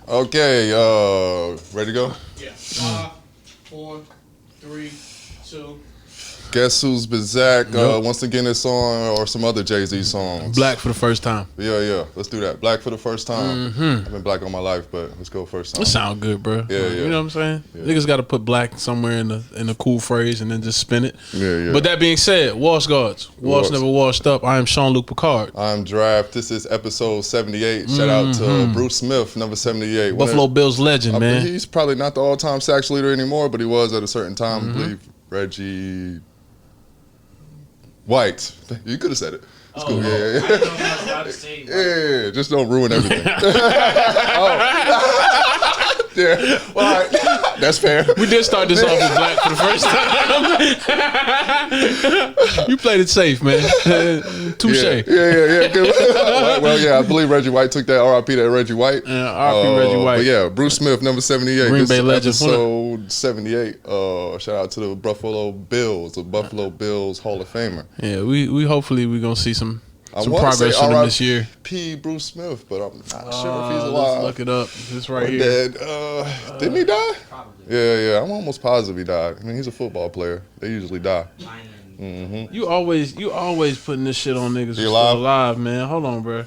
Okay, ready to go? Yeah. 5, 4, 3, 2. Guess who's back? Once again, this song or some other Jay-Z songs. Black for the first time. Yeah. Let's do that. Black for the first time. I've been black all my life, but let's go first time. That sound good, bro. Yeah. You know what I'm saying? Yeah. Niggas got to put black somewhere in a cool phrase and then just spin it. Yeah. But that being said, Wash Guards. Wash never washed up. I am Sean-Luc Picard. I'm Draft. This is episode 78. Shout out to Bruce Smith, number 78. Buffalo Bills legend, man. He's probably not the all-time sacks leader anymore, but he was at a certain time. I believe Reggie White. You could have said it. It's cool. Yeah. I didn't know if I was allowed to say Yeah, just don't ruin everything. Yeah, well, all right. That's fair. We did start this off with black for the first time. You played it safe, man. Touche. Yeah. Good. Well, yeah, I believe Reggie White took that RIP to Reggie White. Yeah, RIP Reggie White. But yeah, Bruce Smith, number 78. Green This Bay is legend. episode 78. Shout out to the Buffalo Bills, the Buffalo Bills Hall of Famer. Yeah, we hopefully we're gonna see some I progress from him this year. P. Bruce Smith, but I'm not sure if he's alive. Let's look it up. This right Or here. dead. Didn't he die? Probably. Yeah. I'm almost positive he died. I mean, he's a football player. They usually die. You always putting this shit on niggas who's alive? still alive, man. Hold on, bro. Let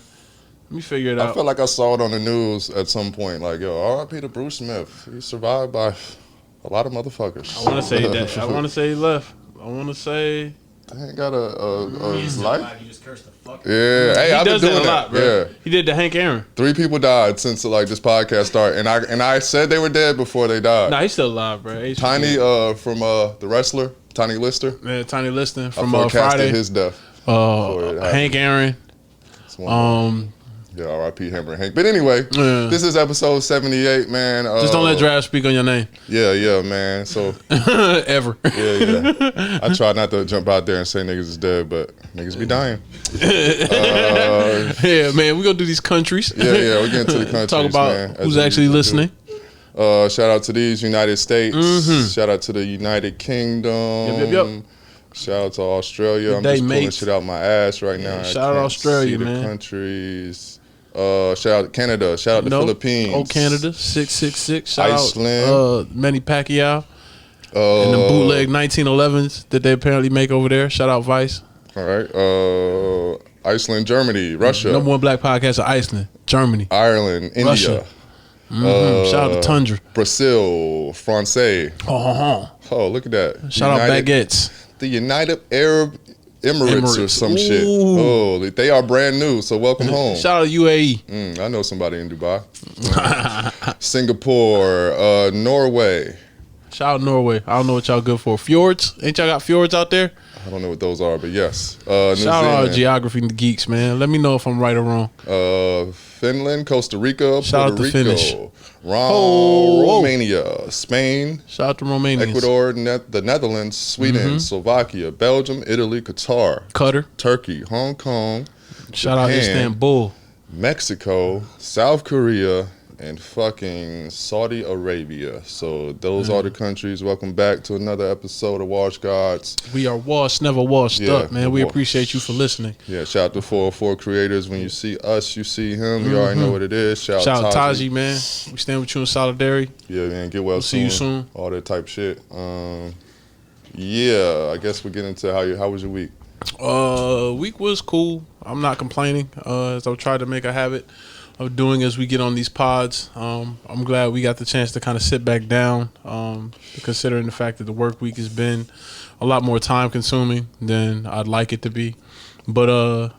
me figure it I out. felt like I saw it on the news at some point. Like, yo, R.I.P. to Bruce Smith. He survived by a lot of motherfuckers. I want to say that. I want to say he left. I want to say. They ain't got a life. You just cursed the fuck. Yeah, hey, I've been does doing that a lot, bro. Yeah, He did the Hank Aaron. 3 people died since like this podcast started, and I said they were dead before they died. Nah, he's still alive, bro. Tiny from the wrestler, Tiny Lister. Yeah, Tiny Lister I from forecasted Friday. his death. Before it happened. Hank Aaron. It's one yeah, R.I.P. Hammer and Hank. But anyway, this is episode 78, man. Just don't let Draft speak on your name. Yeah, man. So ever. Yeah. I try not to jump out there and say niggas is dead, but niggas be dying. Yeah, man. We're gonna do these countries. Yeah, we're getting to the countries. Talk about man, who's actually listening. Shout out to these United States. Shout out to the United Kingdom. Yep. Shout out to Australia. I'm day, just pulling mate. shit out my ass right now. Shout out Australia, see man. The countries. Shout out to Canada. Shout out to Philippines. Oh, Canada. 666. Shout Iceland. out Manny Pacquiao. And the bootleg 1911s that they apparently make over there. Shout out Vice. All right. Iceland, Germany, Russia. Number 1 black podcast of Iceland, Germany, Ireland, India. Russia. Shout out to Tundra. Brazil, Francais. Oh, look at that. Shout out Baguettes. The United Arab Emirates or some shit. Ooh. Oh, they are brand new, so welcome home. Shout out UAE. I know somebody in Dubai. Singapore, Norway. Shout out Norway. I don't know what y'all good for. Fjords? Ain't y'all got fjords out there? I don't know what those are, but yes. New Shout out Zealand. geography geeks, man. Let me know if I'm right or wrong. Finland, Costa Rica, Shout out Puerto to Rico, Finnish. Romania, Spain, Shout out to Romanians. Ecuador, the Netherlands, Sweden, Slovakia, Belgium, Italy, Qatar, Qatar. Turkey, Hong Kong, Shout out Japan, Istanbul. Mexico, South Korea, and fucking Saudi Arabia. So those are the countries. Welcome back to another episode of Wash Gods. We are washed, never washed Yeah, up, man. We wa- appreciate you for listening. Yeah, shout out to 404 Creators. When you see us, you see him. You already know what it is. Shout out out Taji, man. We stand with you in solidarity. Yeah, man. Get well see you soon. All that type shit. Yeah, I guess we'll get into how was your week? Week was cool. I'm not complaining. As I've tried to make a habit of doing as we get on these pods. I'm glad we got the chance to kind of sit back down, considering the fact that the work week has been a lot more time consuming than I'd like it to be. But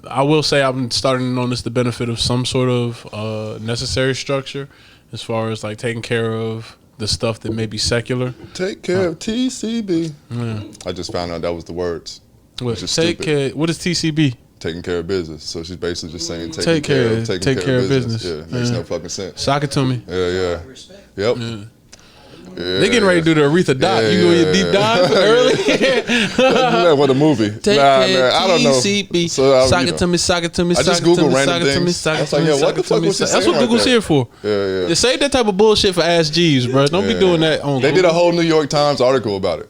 I will say I'm starting to notice the benefit of some sort of necessary structure as far as like taking care of the stuff that may be secular. Take care of TCB. Yeah. I just found out that was the words. What, Which is take stupid. care. What is TCB? Taking care of business. So she's basically just saying Take care of business. Yeah, makes no fucking sense. Sock it to me. Yeah. Yep. Yeah. Yeah. They getting ready to do the Aretha Doc. You doing your deep dive early? What a movie. Take I don't know. TCB. So, sock it to me, sock it to me, I just sock it to Googled me, random sock it to me, things. sock I it was to like, me, yo, what sock the it to fuck me. was she That's what saying right Google's there? here for. Yeah. You save that type of bullshit for Ask Jeeves, bro. Don't be doing that on They Google. did a whole New York Times article about it.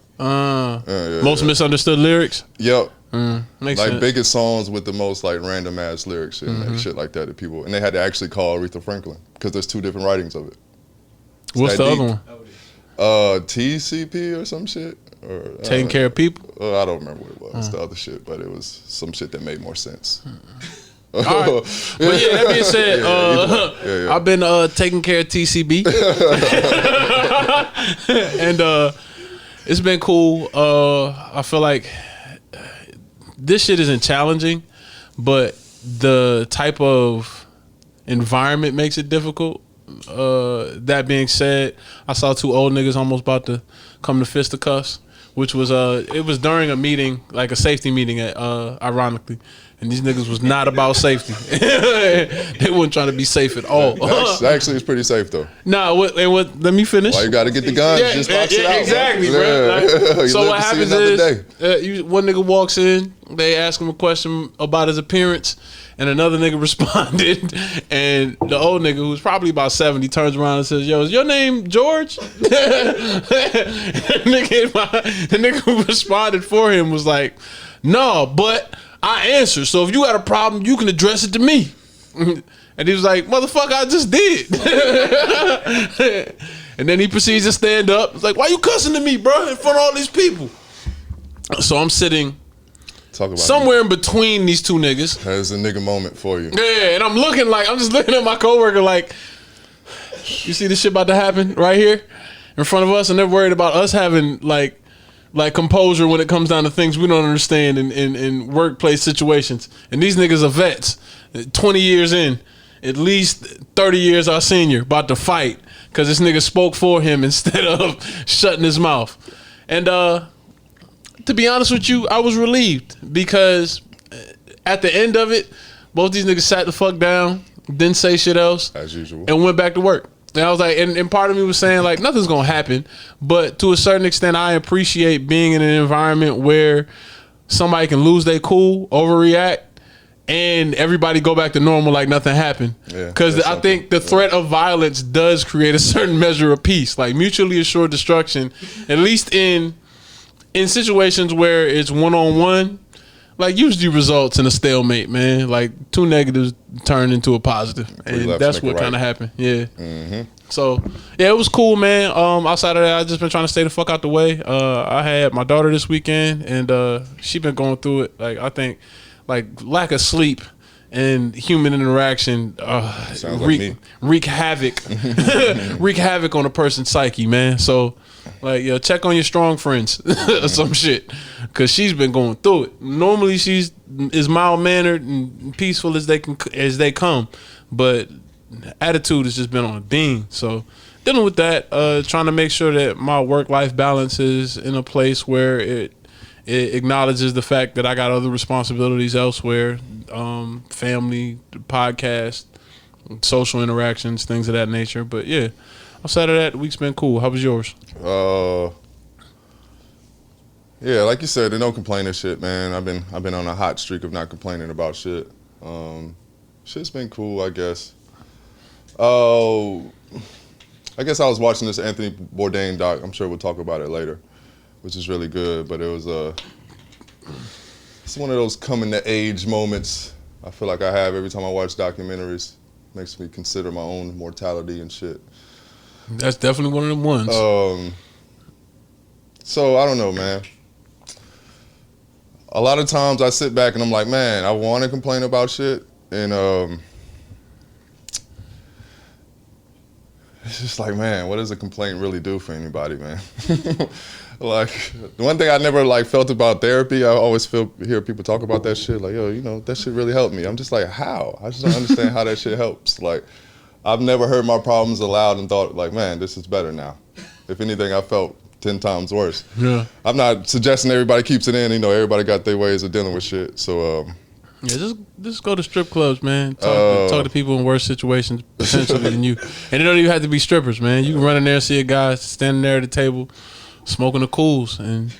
Most misunderstood lyrics. Yep. Makes Like sense. biggest songs with the most like random ass lyrics and shit like that to people, and they had to actually call Aretha Franklin because there's 2 different writings of it. What's that the deep. other one? TCP or some shit, or Taking care of people. I don't remember what it was. The other shit, but it was some shit that made more sense. All right. But yeah, that being said, yeah. I've been taking care of TCB, and it's been cool. I feel like this shit isn't challenging, but the type of environment makes it difficult. That being said, I saw 2 old niggas almost about to come to fisticuffs, which was it was during a meeting, like a safety meeting, ironically, and these niggas was not about safety. They weren't trying to be safe at all. Actually, it's pretty safe though. Nah, let me finish. Why you got to get the guns? Just box it out, exactly, bro. bro. Like, You so live what to see happens another is, one nigga walks in, they ask him a question about his appearance, and another nigga responded, and the old nigga, who's probably about 70, turns around and says, "Yo, is your name George?" The nigga who responded for him was like, "No, but I answer. So if you got a problem, you can address it to me." And he was like, "Motherfucker, I just did." And then he proceeds to stand up. It's like, "Why you cussing to me, bro, in front of all these people?" So I'm sitting somewhere in between these 2 niggas. That's a nigga moment for you. Yeah, and I'm just looking at my coworker like, you see this shit about to happen right here in front of us, and they're worried about us having like composure when it comes down to things we don't understand in workplace situations. And these niggas are vets, 20 years in, at least 30 years our senior, about to fight because this nigga spoke for him instead of shutting his mouth. And to be honest with you, I was relieved because at the end of it, both these niggas sat the fuck down, didn't say shit else, as usual, and went back to work. And I was like, and part of me was saying like, nothing's gonna happen, but to a certain extent, I appreciate being in an environment where somebody can lose their cool, overreact, and everybody go back to normal like nothing happened. Because I think the threat of violence does create a certain measure of peace, like mutually assured destruction, at least in situations where it's one-on-one, like usually results in a stalemate, man. Like 2 negatives turn into a positive, and that's what kind of happened. Yeah. So yeah, it was cool, man. Outside of that, I just been trying to stay the fuck out the way. I had my daughter this weekend, and she been going through it. Like I think, like lack of sleep and human interaction wreak havoc, wreak havoc on a person's psyche, man. So. Like, yo, check on your strong friends or some shit, because she's been going through it. Normally, she's as mild mannered and peaceful as they come, but attitude has just been on a beam. So, dealing with that, trying to make sure that my work life balance is in a place where it acknowledges the fact that I got other responsibilities elsewhere, family, podcast, social interactions, things of that nature. But yeah. Outside of that, the week's been cool. How was yours? Yeah, like you said, no complaining shit, man. I've been on a hot streak of not complaining about shit. Shit's been cool, I guess. I guess I was watching this Anthony Bourdain doc. I'm sure we'll talk about it later, which is really good. But it was it's one of those coming to age moments I feel like I have every time I watch documentaries. Makes me consider my own mortality and shit. That's definitely one of them ones. So I don't know, man. A lot of times I sit back and I'm like, man, I want to complain about shit, and it's just like, man, what does a complaint really do for anybody, man? Like, the one thing I never like felt about therapy, I always hear people talk about that shit, like, yo, you know, that shit really helped me. I'm just like, how? I just don't understand how that shit helps. Like, I've never heard my problems aloud and thought, like, man, this is better now. If anything, I felt 10 times worse. Yeah. I'm not suggesting everybody keeps it in. You know, everybody got their ways of dealing with shit. So, yeah, just go to strip clubs, man. Talk to people in worse situations potentially than you. And it don't even have to be strippers, man. You can run in there and see a guy standing there at the table smoking the cools. And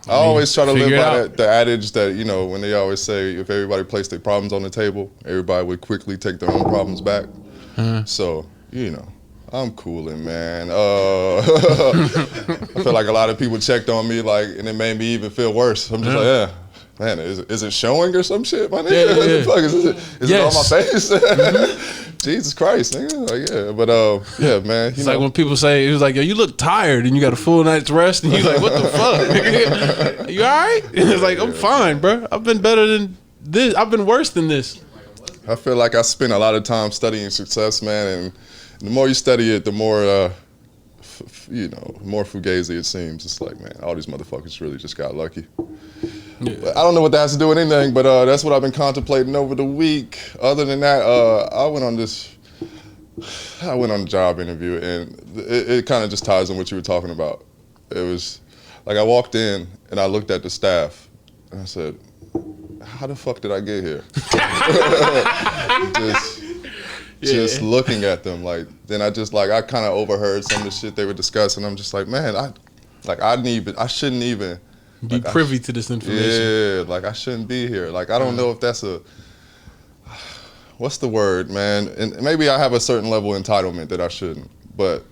I always try to live by it the adage that, you know, when they always say if everybody placed their problems on the table, everybody would quickly take their own problems back. So, you know, I'm cooling, man. I feel like a lot of people checked on me, like, and it made me even feel worse. I'm just like, yeah, man, is it showing or some shit, my nigga? Yeah. What the fuck is it on my Yes. face? Jesus Christ, nigga. Like, yeah, but yeah, man. It's like when people say, it was like, yo, you look tired and you got a full night's rest, and you're like, what the fuck, nigga? You all right? It's like, I'm fine, bro. I've been better than this. I've been worse than this. I feel like I spent a lot of time studying success, man, and the more you study it, the more, more fugazi it seems. It's like, man, all these motherfuckers really just got lucky. Yeah. But I don't know what that has to do with anything, but that's what I've been contemplating over the week. Other than that, I went on a job interview, and it kind of just ties in what you were talking about. It was like I walked in and I looked at the staff and I said, how the fuck did I get here? just looking at them, like, then I kind of overheard some of the shit they were discussing. I'm just like, man, I shouldn't even Be privy to this information. Yeah, like I shouldn't be here. Like I don't know if that's what's the word, man? And maybe I have a certain level of entitlement that I shouldn't, but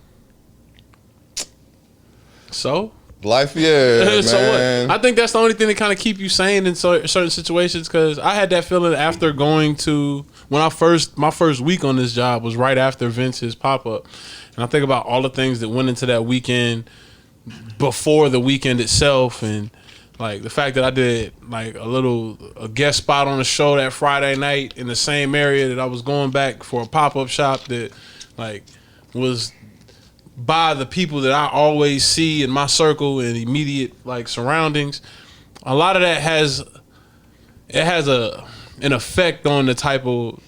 So? Life, yeah, So man. what? I think that's the only thing that kind of keep you sane in certain situations, because I had that feeling after going to, my first week on this job was right after Vince's pop-up. And I think about all the things that went into that weekend before the weekend itself, and like the fact that I did like a guest spot on a show that Friday night in the same area that I was going back for a pop-up shop that like was by the people that I always see in my circle and immediate like surroundings. A lot of that has an effect on the type of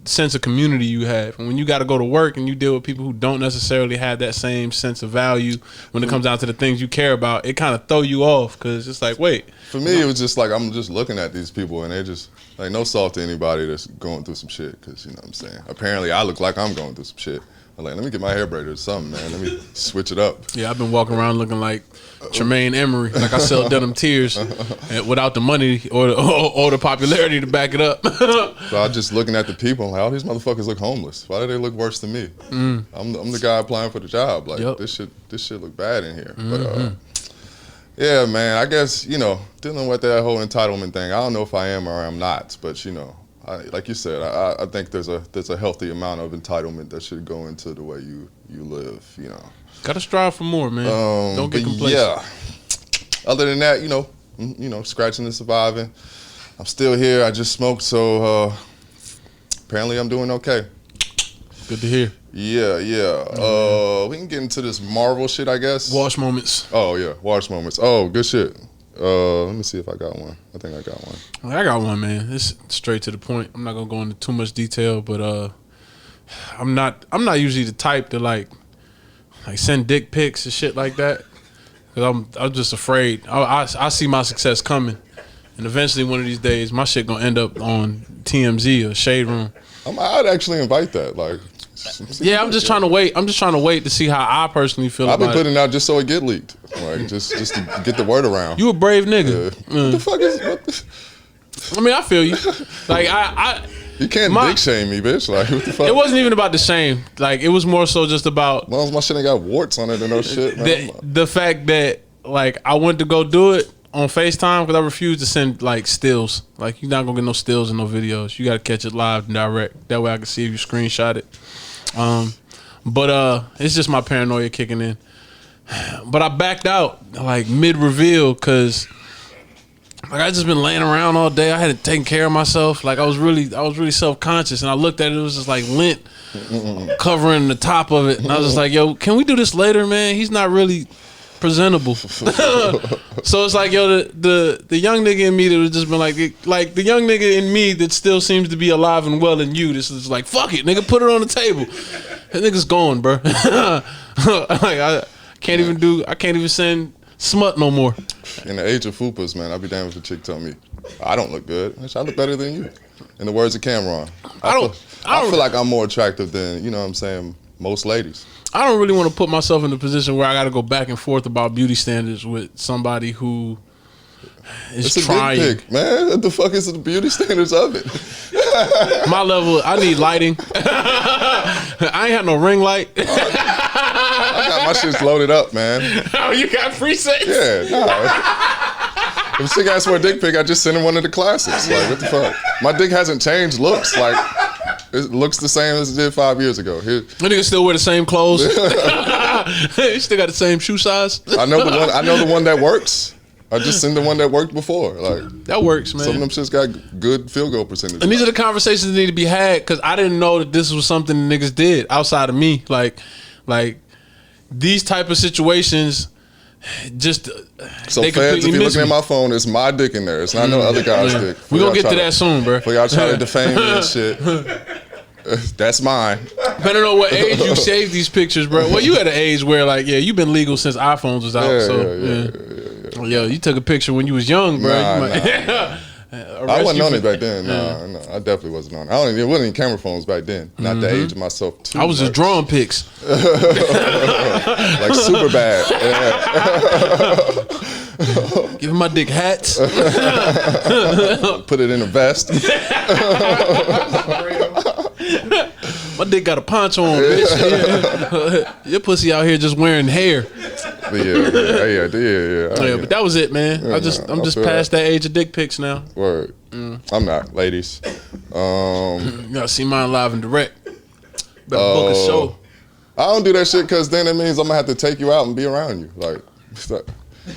sense of community you have. And when you got to go to work and you deal with people who don't necessarily have that same sense of value when it comes down to the things you care about, it kind of throw you off, because it's like, wait. For me, it was just like I'm just looking at these people and they just like, no salt to anybody that's going through some shit, because you know what I'm saying. Apparently, I look like I'm going through some shit. I'm like, let me get my hair braided or something, man. Let me switch it up. Yeah, I've been walking around looking like Tremaine Emery, like I sell denim tears, and without the money or the popularity to back it up. So I'm just looking at the people and like, all these motherfuckers look homeless. Why do they look worse than me? I'm the guy applying for the job. Like, this shit look bad in here. But yeah, man, I guess, dealing with that whole entitlement thing, I don't know if I am or I'm not, but like you said, I think there's a healthy amount of entitlement that should go into the way you live, Gotta strive for more, man. Don't get complacent. Yeah. Other than that, scratching and surviving. I'm still here. I just smoked, so apparently I'm doing okay. Good to hear. Yeah. We can get into this Marvel shit, I guess. Wash moments. Oh yeah, wash moments. Oh, good shit. Let me see if I got one. I think I got one. I got one, man. It's straight to the point. I'm not gonna go into too much detail, but I'm not usually the type to like send dick pics and shit like that, because I'm just afraid. I see my success coming, and eventually one of these days my shit gonna end up on TMZ or Shade Room. I'd actually invite that. Like, yeah, I'm just trying to wait. I'm just trying to wait to see how I personally feel I've about been putting it out just so it get leaked, like just to get the word around. You a brave nigga. What the fuck is? I mean, I feel you. Like You can't dick shame me, bitch. Like, what the fuck? It wasn't even about the shame. Like, it was more so just about as long as my shit ain't got warts on it and no shit. Man, the fact that like I went to go do it on FaceTime because I refused to send like stills. Like, you're not gonna get no stills and no videos. You gotta catch it live and direct. That way I can see if you screenshot it. But it's just my paranoia kicking in. But I backed out like mid reveal because like I just been laying around all day. I hadn't taken care of myself. Like I was really self-conscious, and I looked at it. It was just like lint covering the top of it, and I was just like, "Yo, can we do this later, man? He's not really presentable." So it's like, yo, the young nigga in me that was just been like the young nigga in me that still seems to be alive and well in you. This is like, fuck it, nigga, put it on the table. That nigga's gone, bro. Like I can't even send smut no more. In the age of fupas, man, I'd be damned if a chick told me I don't look good. I look better than you. In the words of Cameron, I feel like I'm more attractive than, you know what I'm saying, most ladies. I don't really want to put myself in a position where I got to go back and forth about beauty standards with somebody who is trying. It's a dick pic, man. What the fuck is the beauty standards of it? My level, I need lighting. I ain't had no ring light. I got my shit loaded up, man. Oh, you got presets? Yeah, nah. If she asks for a dick pic, I just send her one of the classics. Like, what the fuck? My dick hasn't changed looks. Like, it looks the same as it did 5 years ago. Here. My nigga still wear the same clothes. You still got the same shoe size. I know the one that works. I just send the one that worked before. Like, that works, man. some of them shits got good field goal percentage. And these are the conversations that need to be had because I didn't know that this was something the niggas did outside of me. Like these type of situations, just so they feds, if you're looking me. at my phone, it's my dick in there. It's not no other guy's dick. We gonna get to that soon, bro. For y'all try to defame me and shit. That's mine. Depending on what age you saved these pictures, bro. Well, you at an age where, like, yeah, you've been legal since iPhones was out. Yeah, you took a picture when you was young, bro. Nah. I wasn't on it back then. No, I definitely wasn't on it. It wasn't even camera phones back then. Not the age of myself. Too I was just drawing pics. Like super bad. Yeah. Giving my dick hats. Put it in a vest. My dick got a poncho on, bitch. Your pussy out here just wearing hair. Yeah. But that was it, man. Yeah, I'm just past that age of dick pics now. Word. I'm not, ladies. You gotta see mine live and direct. Better book a show. I don't do that shit because then it means I'm gonna have to take you out and be around you. Like,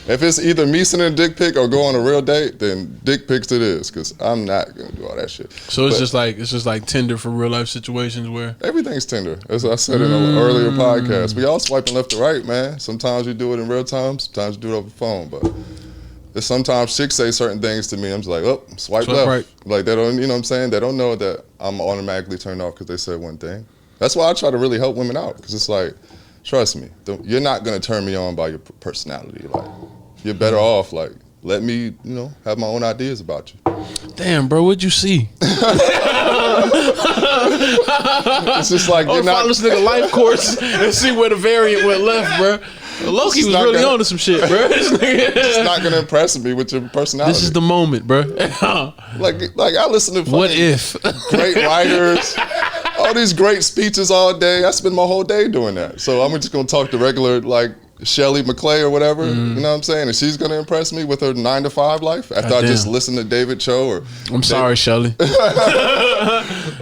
if it's either me sending a dick pic or go on a real date, then dick pics it is, because I'm not gonna do all that shit. So it's just like Tinder for real life situations where everything's Tinder. As I said in an earlier podcast, we all swiping left to right, man. Sometimes you do it in real time, sometimes you do it over the phone, but sometimes chicks say certain things to me. I'm just like, oh, swipe left. Right. Like, they don't, you know what I'm saying? They don't know that I'm automatically turned off because they said one thing. That's why I try to really help women out, because it's like, trust me, you're not gonna turn me on by your personality. Like, you're better off, like, let me, have my own ideas about you. Damn, bro, what'd you see? It's just like, you're not. Follow this nigga life course and see where the variant went left, bro. Loki was really onto some shit, bro. It's not gonna impress me with your personality. This is the moment, bro. like I listen to what if great writers, all these great speeches all day. I spend my whole day doing that. So I'm just gonna talk to regular, like, Shelley McClay or whatever, you know what I'm saying? And she's gonna impress me with her 9-to-5 life after I just listen to David Cho sorry, Shelley.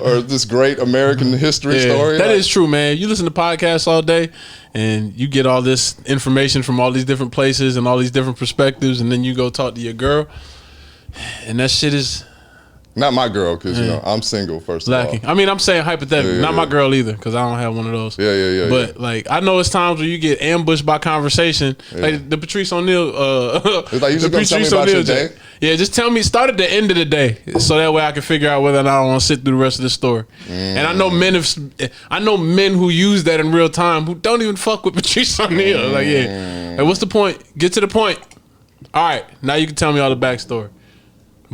or this great American history story. That is true, man. You listen to podcasts all day and you get all this information from all these different places and all these different perspectives, and then you go talk to your girl and that shit is not my girl, because I'm single, first of all. I mean, I'm saying hypothetically, not my girl either, because I don't have one of those. Yeah. But like, I know it's times where you get ambushed by conversation, like the Patrice O'Neal. It's like, you just gonna tell me about your day? Yeah, just tell me. Start at the end of the day, so that way I can figure out whether or not I want to sit through the rest of the story. And I know men who use that in real time who don't even fuck with Patrice O'Neal. Like, like, what's the point? Get to the point. All right, now you can tell me all the backstory.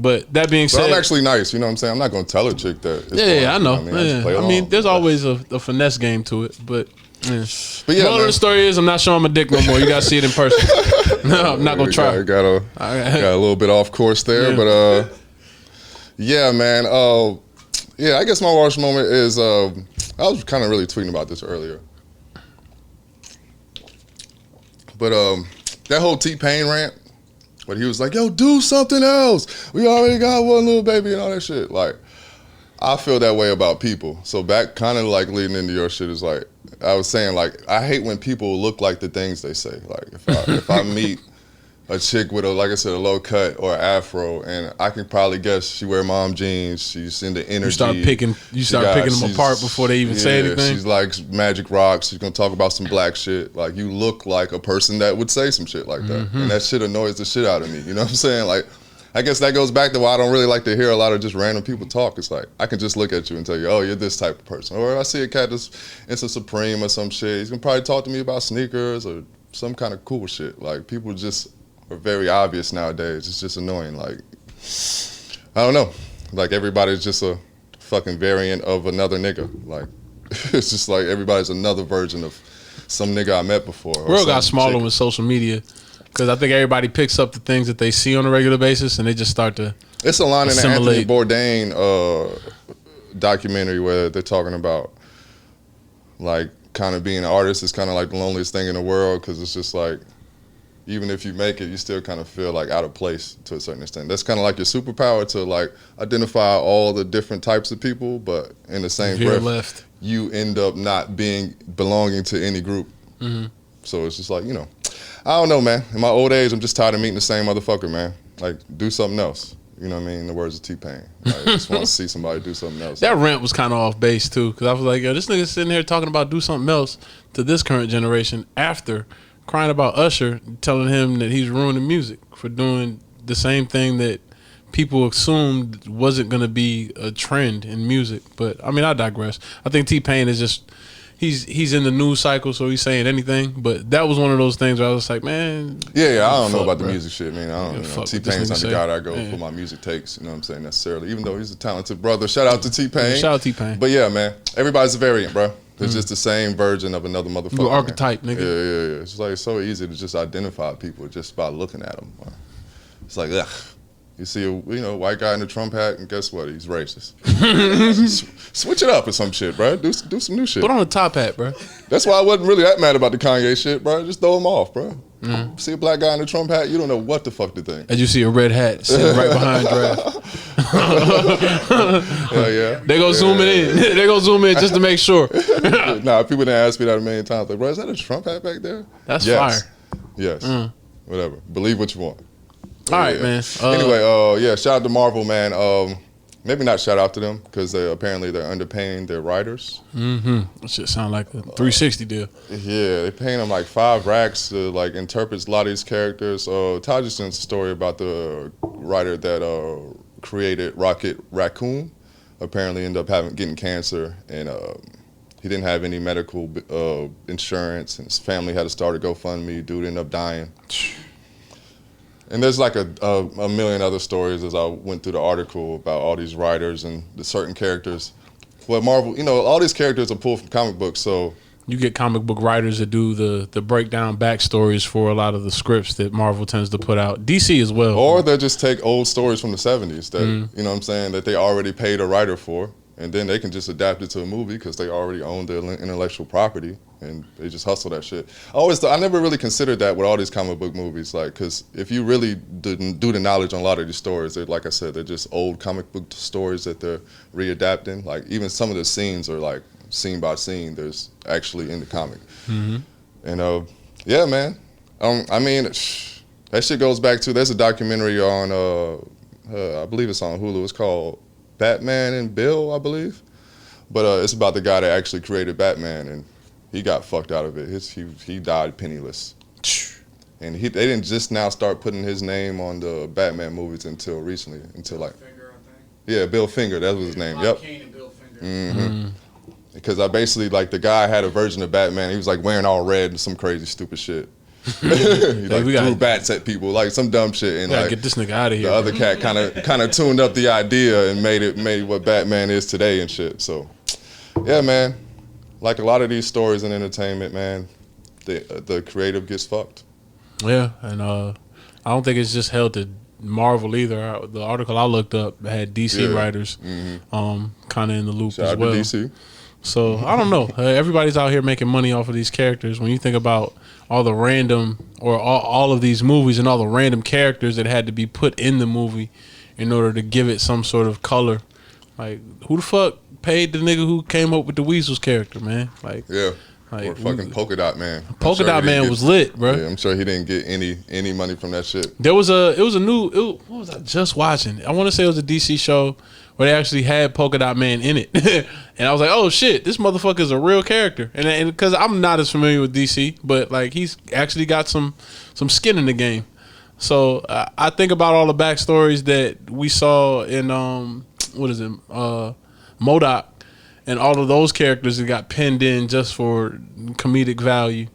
But that being said, I'm actually nice, you know what I'm saying? I'm not gonna tell a chick that. I know. I mean, there's always a finesse game to it, but the story is, I'm not showing my dick no more. You gotta see it in person. No, I'm not gonna try. Got a little bit off course there, but man. I guess my worst moment is I was kind of really tweeting about this earlier, but that whole T-Pain rant. But he was like, yo, do something else. We already got one little baby and all that shit. Like, I feel that way about people. So back kind of like leading into your shit is like, I was saying, like, I hate when people look like the things they say. Like, if I meet a chick with like I said, a low cut or an afro, and I can probably guess she wear mom jeans, she's into energy. You start picking them apart before they even say anything. She's like Magic Rocks. She's gonna talk about some black shit. Like, you look like a person that would say some shit like that, and that shit annoys the shit out of me. You know what I'm saying? Like, I guess that goes back to why I don't really like to hear a lot of just random people talk. It's like, I can just look at you and tell you, oh, you're this type of person. Or if I see a cat that's into Supreme or some shit, he's gonna probably talk to me about sneakers or some kind of cool shit. Like, people just are very obvious nowadays. It's just annoying. Like, I don't know. Like, everybody's just a fucking variant of another nigga. Like, it's just like everybody's another version of some nigga I met before. World got smaller with social media, because I think everybody picks up the things that they see on a regular basis and they just start to It's a line assimilate. in the Anthony Bourdain documentary where they're talking about, like, kind of being an artist is kind of like the loneliest thing in the world, because it's just like, even if you make it, you still kind of feel like out of place to a certain extent. That's kind of like your superpower to like identify all the different types of people, but in the same Veer breath, left. you end up not belonging to any group. So it's just like, you know, I don't know, man. In my old age, I'm just tired of meeting the same motherfucker, man. Like, do something else. You know what I mean? In the words of T-Pain. Like, I just want to see somebody do something else. That rant was kind of off base too, because I was like, yo, this nigga sitting here talking about do something else to this current generation after crying about Usher, telling him that he's ruining music for doing the same thing that people assumed wasn't going to be a trend in music. But I mean, I digress. I think T-Pain is just he's in the news cycle, so he's saying anything. But that was one of those things where I was like, man, yeah, I don't know fuck, about bro. the music shit, man. I don't Yeah, know. fuck what this T-Pain's nigga not the say. guy that I go Yeah. for my music takes, you know what I'm saying, necessarily. Even though he's a talented brother. Shout out to T-Pain. Shout out T-Pain. But yeah, man, everybody's a variant, bro. It's just the same version of another motherfucker. You man. archetype, nigga. Yeah. It's like so easy to just identify people just by looking at them. It's like, ugh. You see a white guy in a Trump hat, and guess what? He's racist. Switch it up or some shit, bro. Do some new shit. Put on a top hat, bro. That's why I wasn't really that mad about the Kanye shit, bro. Just throw him off, bro. See a black guy in a Trump hat, you don't know what the fuck to think. As you see a red hat sitting right behind Draft. Hell yeah. They go zoom it in. They go zoom in just to make sure. Nah, people done asked me that a million times. Like, bro, is that a Trump hat back there? That's Yes. fire. Yes. Whatever. Believe what you want. All right, Yeah. man. Anyway, yeah, shout out to Marvel, man. Maybe not shout out to them because they're underpaying their writers. That shit sound like a 360 deal. Yeah, they paying them like 5 racks to like interpret a lot of these characters. Todd just sent a story about the writer that created Rocket Raccoon. Apparently ended up getting cancer, and he didn't have any medical insurance, and his family had to start a GoFundMe. Dude ended up dying. And there's like a million other stories as I went through the article about all these writers and the certain characters. Well, Marvel, all these characters are pulled from comic books, so You get comic book writers that do the breakdown backstories for a lot of the scripts that Marvel tends to put out. DC as well. or they'll just take old stories from the 70s that, you know what I'm saying, that they already paid a writer for, and then they can just adapt it to a movie because they already own the intellectual property, and they just hustle that shit. I never really considered that with all these comic book movies, like, because if you really didn't do the knowledge on a lot of these stories, like I said, they're just old comic book stories that they're readapting. Like, even some of the scenes are like scene by scene, there's actually in the comic. And yeah, man, I mean, that shit goes back to, there's a documentary on, I believe it's on Hulu, it's called Batman and Bill, I believe. But it's about the guy that actually created Batman, and he got fucked out of it. He died penniless. And they didn't just now start putting his name on the Batman movies until recently, until like, Finger, I think. yeah, Bill Finger, that was his name, yep. Kane and Bill Finger. Because I basically, like, the guy had a version of Batman, he was like wearing all red and some crazy stupid shit. He like threw bats at people, like some dumb shit. And Gotta like, get this nigga out of here. the other cat kind of tuned up the idea and made what Batman is today and shit. So, yeah, man. Like a lot of these stories in entertainment, man, the creative gets fucked. Yeah, and I don't think it's just held to Marvel either. The article I looked up had DC writers kind of in the loop Shout as out well. to DC. So I don't know. Everybody's out here making money off of these characters. When you think about all the random or all of these movies and all the random characters that had to be put in the movie in order to give it some sort of color, like who the fuck paid the nigga who came up with the Weasel's character, man? Like, Yeah. Like, or fucking Polka Dot Man. Polka Dot Man was lit, bro. Yeah, I'm sure he didn't get any money from that shit. It was a new. What was I just watching? I want to say it was a DC show where they actually had Polka Dot Man in it, and I was like, oh shit, this motherfucker is a real character. And because I'm not as familiar with DC, but like he's actually got some skin in the game. So I think about all the backstories that we saw in what is it, MODOK. And all of those characters that got pinned in just for comedic value.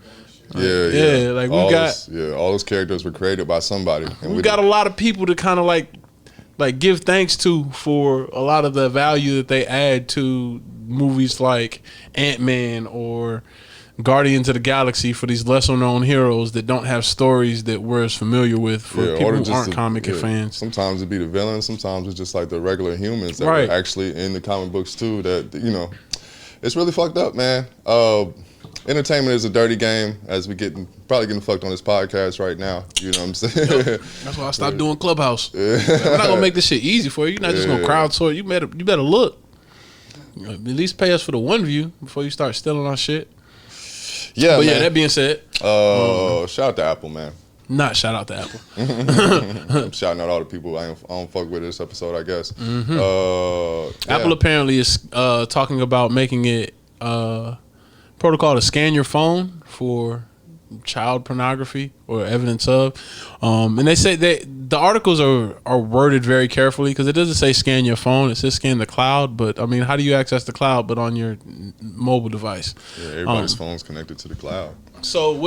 Yeah. Like all those characters were created by somebody. And we got a lot of people to kind of like give thanks to for a lot of the value that they add to movies like Ant-Man or Guardians of the Galaxy for these lesser known heroes that don't have stories that we're as familiar with for people who aren't comic fans. Sometimes it'd be the villains, sometimes it's just like the regular humans that are actually in the comic books too, that, you know, it's really fucked up, man. entertainment is a dirty game. As we probably getting fucked on this podcast right now. You know what I'm saying? Yep. That's why I stopped doing Clubhouse. We're not gonna make this shit easy for you. You're not just gonna crowdsource. You better look. At least pay us for the one view before you start stealing our shit. Yeah, but man. yeah, that being said, shout out to Apple, man. Not shout out to Apple. I'm shouting out all the people I don't fuck with this episode, I guess. Apple apparently is talking about making it protocol to scan your phone for child pornography or evidence of, and they say the articles are worded very carefully because it doesn't say scan your phone, it says scan the cloud. But I mean, how do you access the cloud but on your mobile device? Yeah, everybody's phone's connected to the cloud. So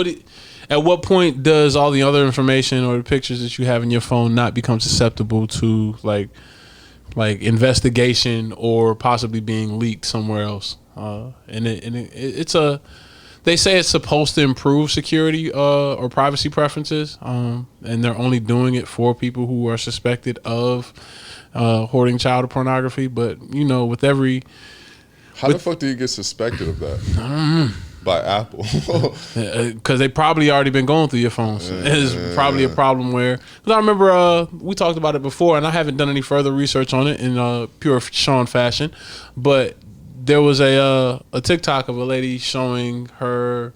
at what point does all the other information or the pictures that you have in your phone not become susceptible to like investigation or possibly being leaked somewhere else? They say it's supposed to improve security or privacy preferences, and they're only doing it for people who are suspected of hoarding child pornography. But with every the fuck do you get suspected of that? By Apple, because they probably already been going through your phones. It's probably a problem where, because I remember we talked about it before, and I haven't done any further research on it in pure Sean fashion, but there was a TikTok of a lady showing her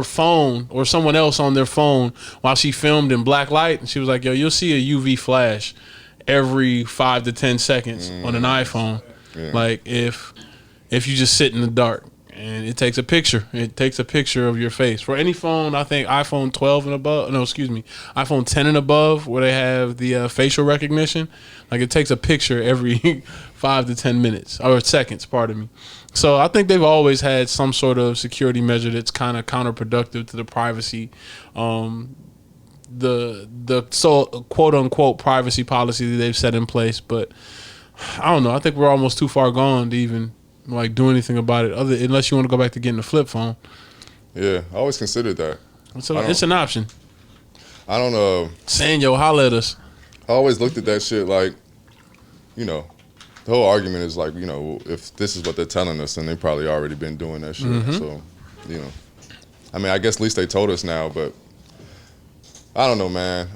phone or someone else on their phone while she filmed in black light, and she was like, "Yo, you'll see a UV flash every 5 to 10 seconds on an iPhone, like if you just sit in the dark." And it takes a picture. It takes a picture of your face. For any phone, I think iPhone 12 and above. No, excuse me. iPhone 10 and above, where they have the facial recognition. Like, it takes a picture every 5 to 10 minutes. Or seconds, pardon me. So I think they've always had some sort of security measure that's kind of counterproductive to the privacy. The so quote-unquote privacy policy that they've set in place. But I don't know. I think we're almost too far gone to even do anything about it, unless you want to go back to getting a flip phone. Yeah, I always considered that. It's an option. I don't know. Sanyo, holla at us. I always looked at that shit like, the whole argument is like, if this is what they're telling us, then they probably already been doing that shit. So, I mean, I guess at least they told us now, but I don't know, man.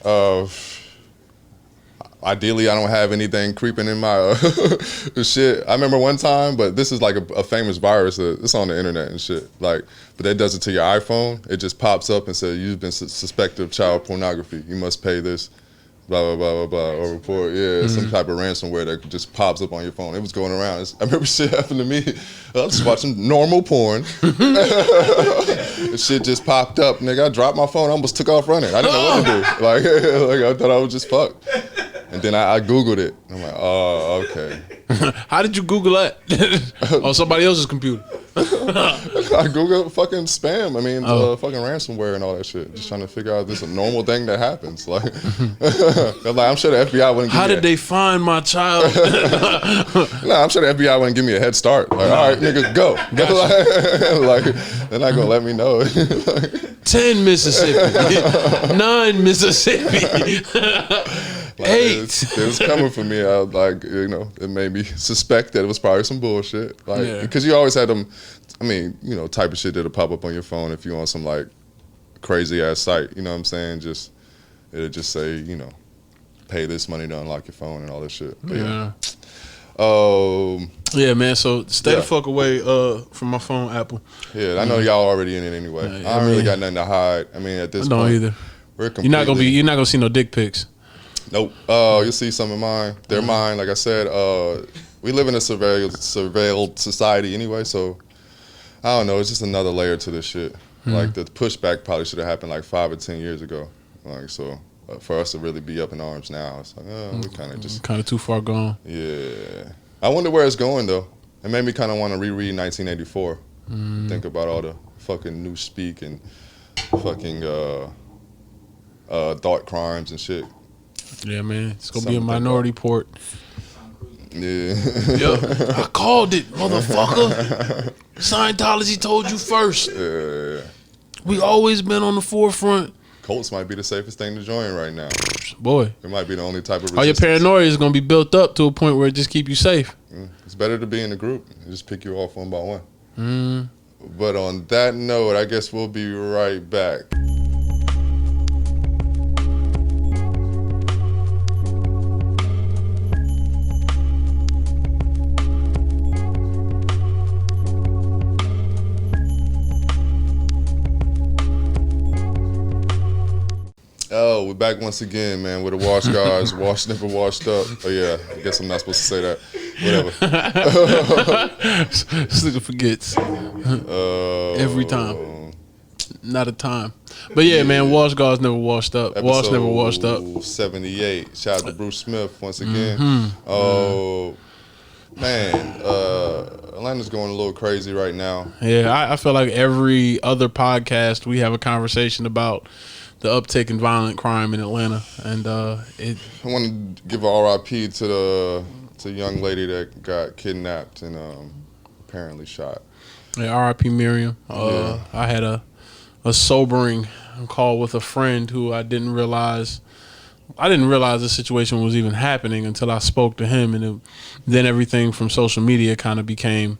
Ideally, I don't have anything creeping in my shit. I remember one time, but this is like a famous virus. It's on the internet and shit. But that does it to your iPhone. It just pops up and says, you've been suspected of child pornography. You must pay this, blah, blah, blah, blah, blah, or report. Yeah, some type of ransomware that just pops up on your phone. It was going around. I remember shit happened to me. I was just watching normal porn. Shit just popped up, nigga. I dropped my phone. I almost took off running. I didn't know what to do. Like I thought I was just fucked. And then I Googled it. I'm like, oh, okay. How did you Google that? On somebody else's computer? I Googled fucking spam. I mean, fucking ransomware and all that shit. Just trying to figure out if this is a normal thing that happens. I'm sure the FBI wouldn't give How did they find my child? Nah, I'm sure the FBI wouldn't give me a head start. All right, nigga, go. Gotcha. They're not going to let me know. 10 Mississippi. 9 Mississippi. 8. It was coming for me. I was it made me suspect that it was probably some bullshit. Because you always had them, type of shit that'll pop up on your phone if you're on some crazy ass site. You know what I'm saying? It'll just say, pay this money to unlock your phone and all this shit. But yeah, man. So stay the fuck away from my phone, Apple. Yeah, I know y'all already in it anyway. I don't really got nothing to hide. I mean, at this point, either. You're not gonna see no dick pics. Nope. You'll see some of mine. They're mine. Like I said, we live in a surveilled society anyway, so I don't know. It's just another layer to this shit. The pushback probably should have happened 5 or 10 years ago. For us to really be up in arms now, it's we kind of too far gone. Yeah. I wonder where it's going though. It made me kind of want to reread 1984. Think about all the fucking new speak and fucking thought crimes and shit. Yeah, man. It's going to be a minority report. Yeah. Yo, I called it, motherfucker. Scientology told you first. Yeah. We always been on the forefront. Colts might be the safest thing to join right now. Boy. It might be the only type of resistance. All your paranoia is going to be built up to a point where it just keep you safe. It's better to be in a group and just pick you off one by one. But on that note, I guess we'll be right back. Oh, we're back once again, man, with the Wash Guys. Wash never washed up. Oh, yeah, I guess I'm not supposed to say that. Whatever. This nigga forgets. Every time. Not a time. But yeah, man, Wash Guys never washed up. Wash never washed up. 78. Shout out to Bruce Smith once again. Oh, man. Atlanta's going a little crazy right now. Yeah, I feel like every other podcast we have a conversation about the uptick in violent crime in Atlanta, and I want to give a RIP to the young lady that got kidnapped and apparently shot. Yeah, RIP Miriam. I had a sobering call with a friend who I didn't realize the situation was even happening until I spoke to him, and then everything from social media kind of became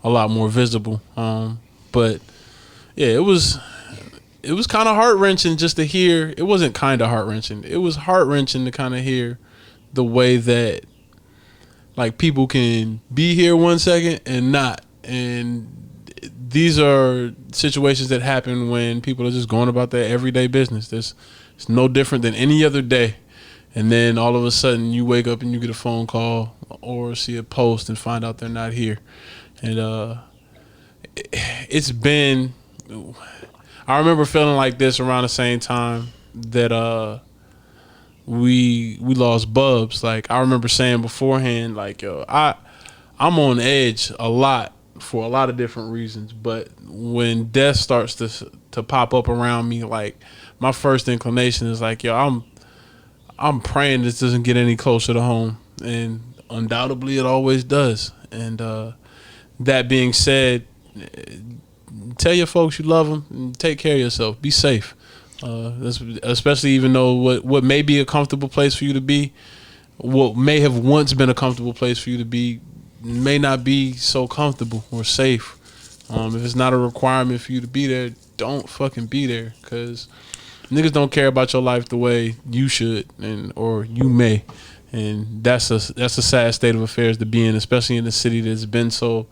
a lot more visible. But yeah, it was kind of heart-wrenching just to hear. It wasn't kind of heart-wrenching. It was heart-wrenching to kind of hear the way that, like, people can be here one second and not. And these are situations that happen when people are just going about their everyday business. It's no different than any other day. And then all of a sudden you wake up and you get a phone call or see a post and find out they're not here. And it's been... I remember feeling like this around the same time that we lost Bubs. Like, I remember saying beforehand, like, yo, I'm on edge a lot for a lot of different reasons, but when death starts to pop up around me, like, my first inclination is like, yo, I'm praying this doesn't get any closer to home, and undoubtedly it always does. And that being said, tell your folks you love them and take care of yourself. Be safe. Especially even though what may be a comfortable place for you to be, what may have once been a comfortable place for you to be, may not be so comfortable or safe. If it's not a requirement for you to be there, don't fucking be there, because niggas don't care about your life the way you should or you may. And that's a sad state of affairs to be in, especially in a city that's been so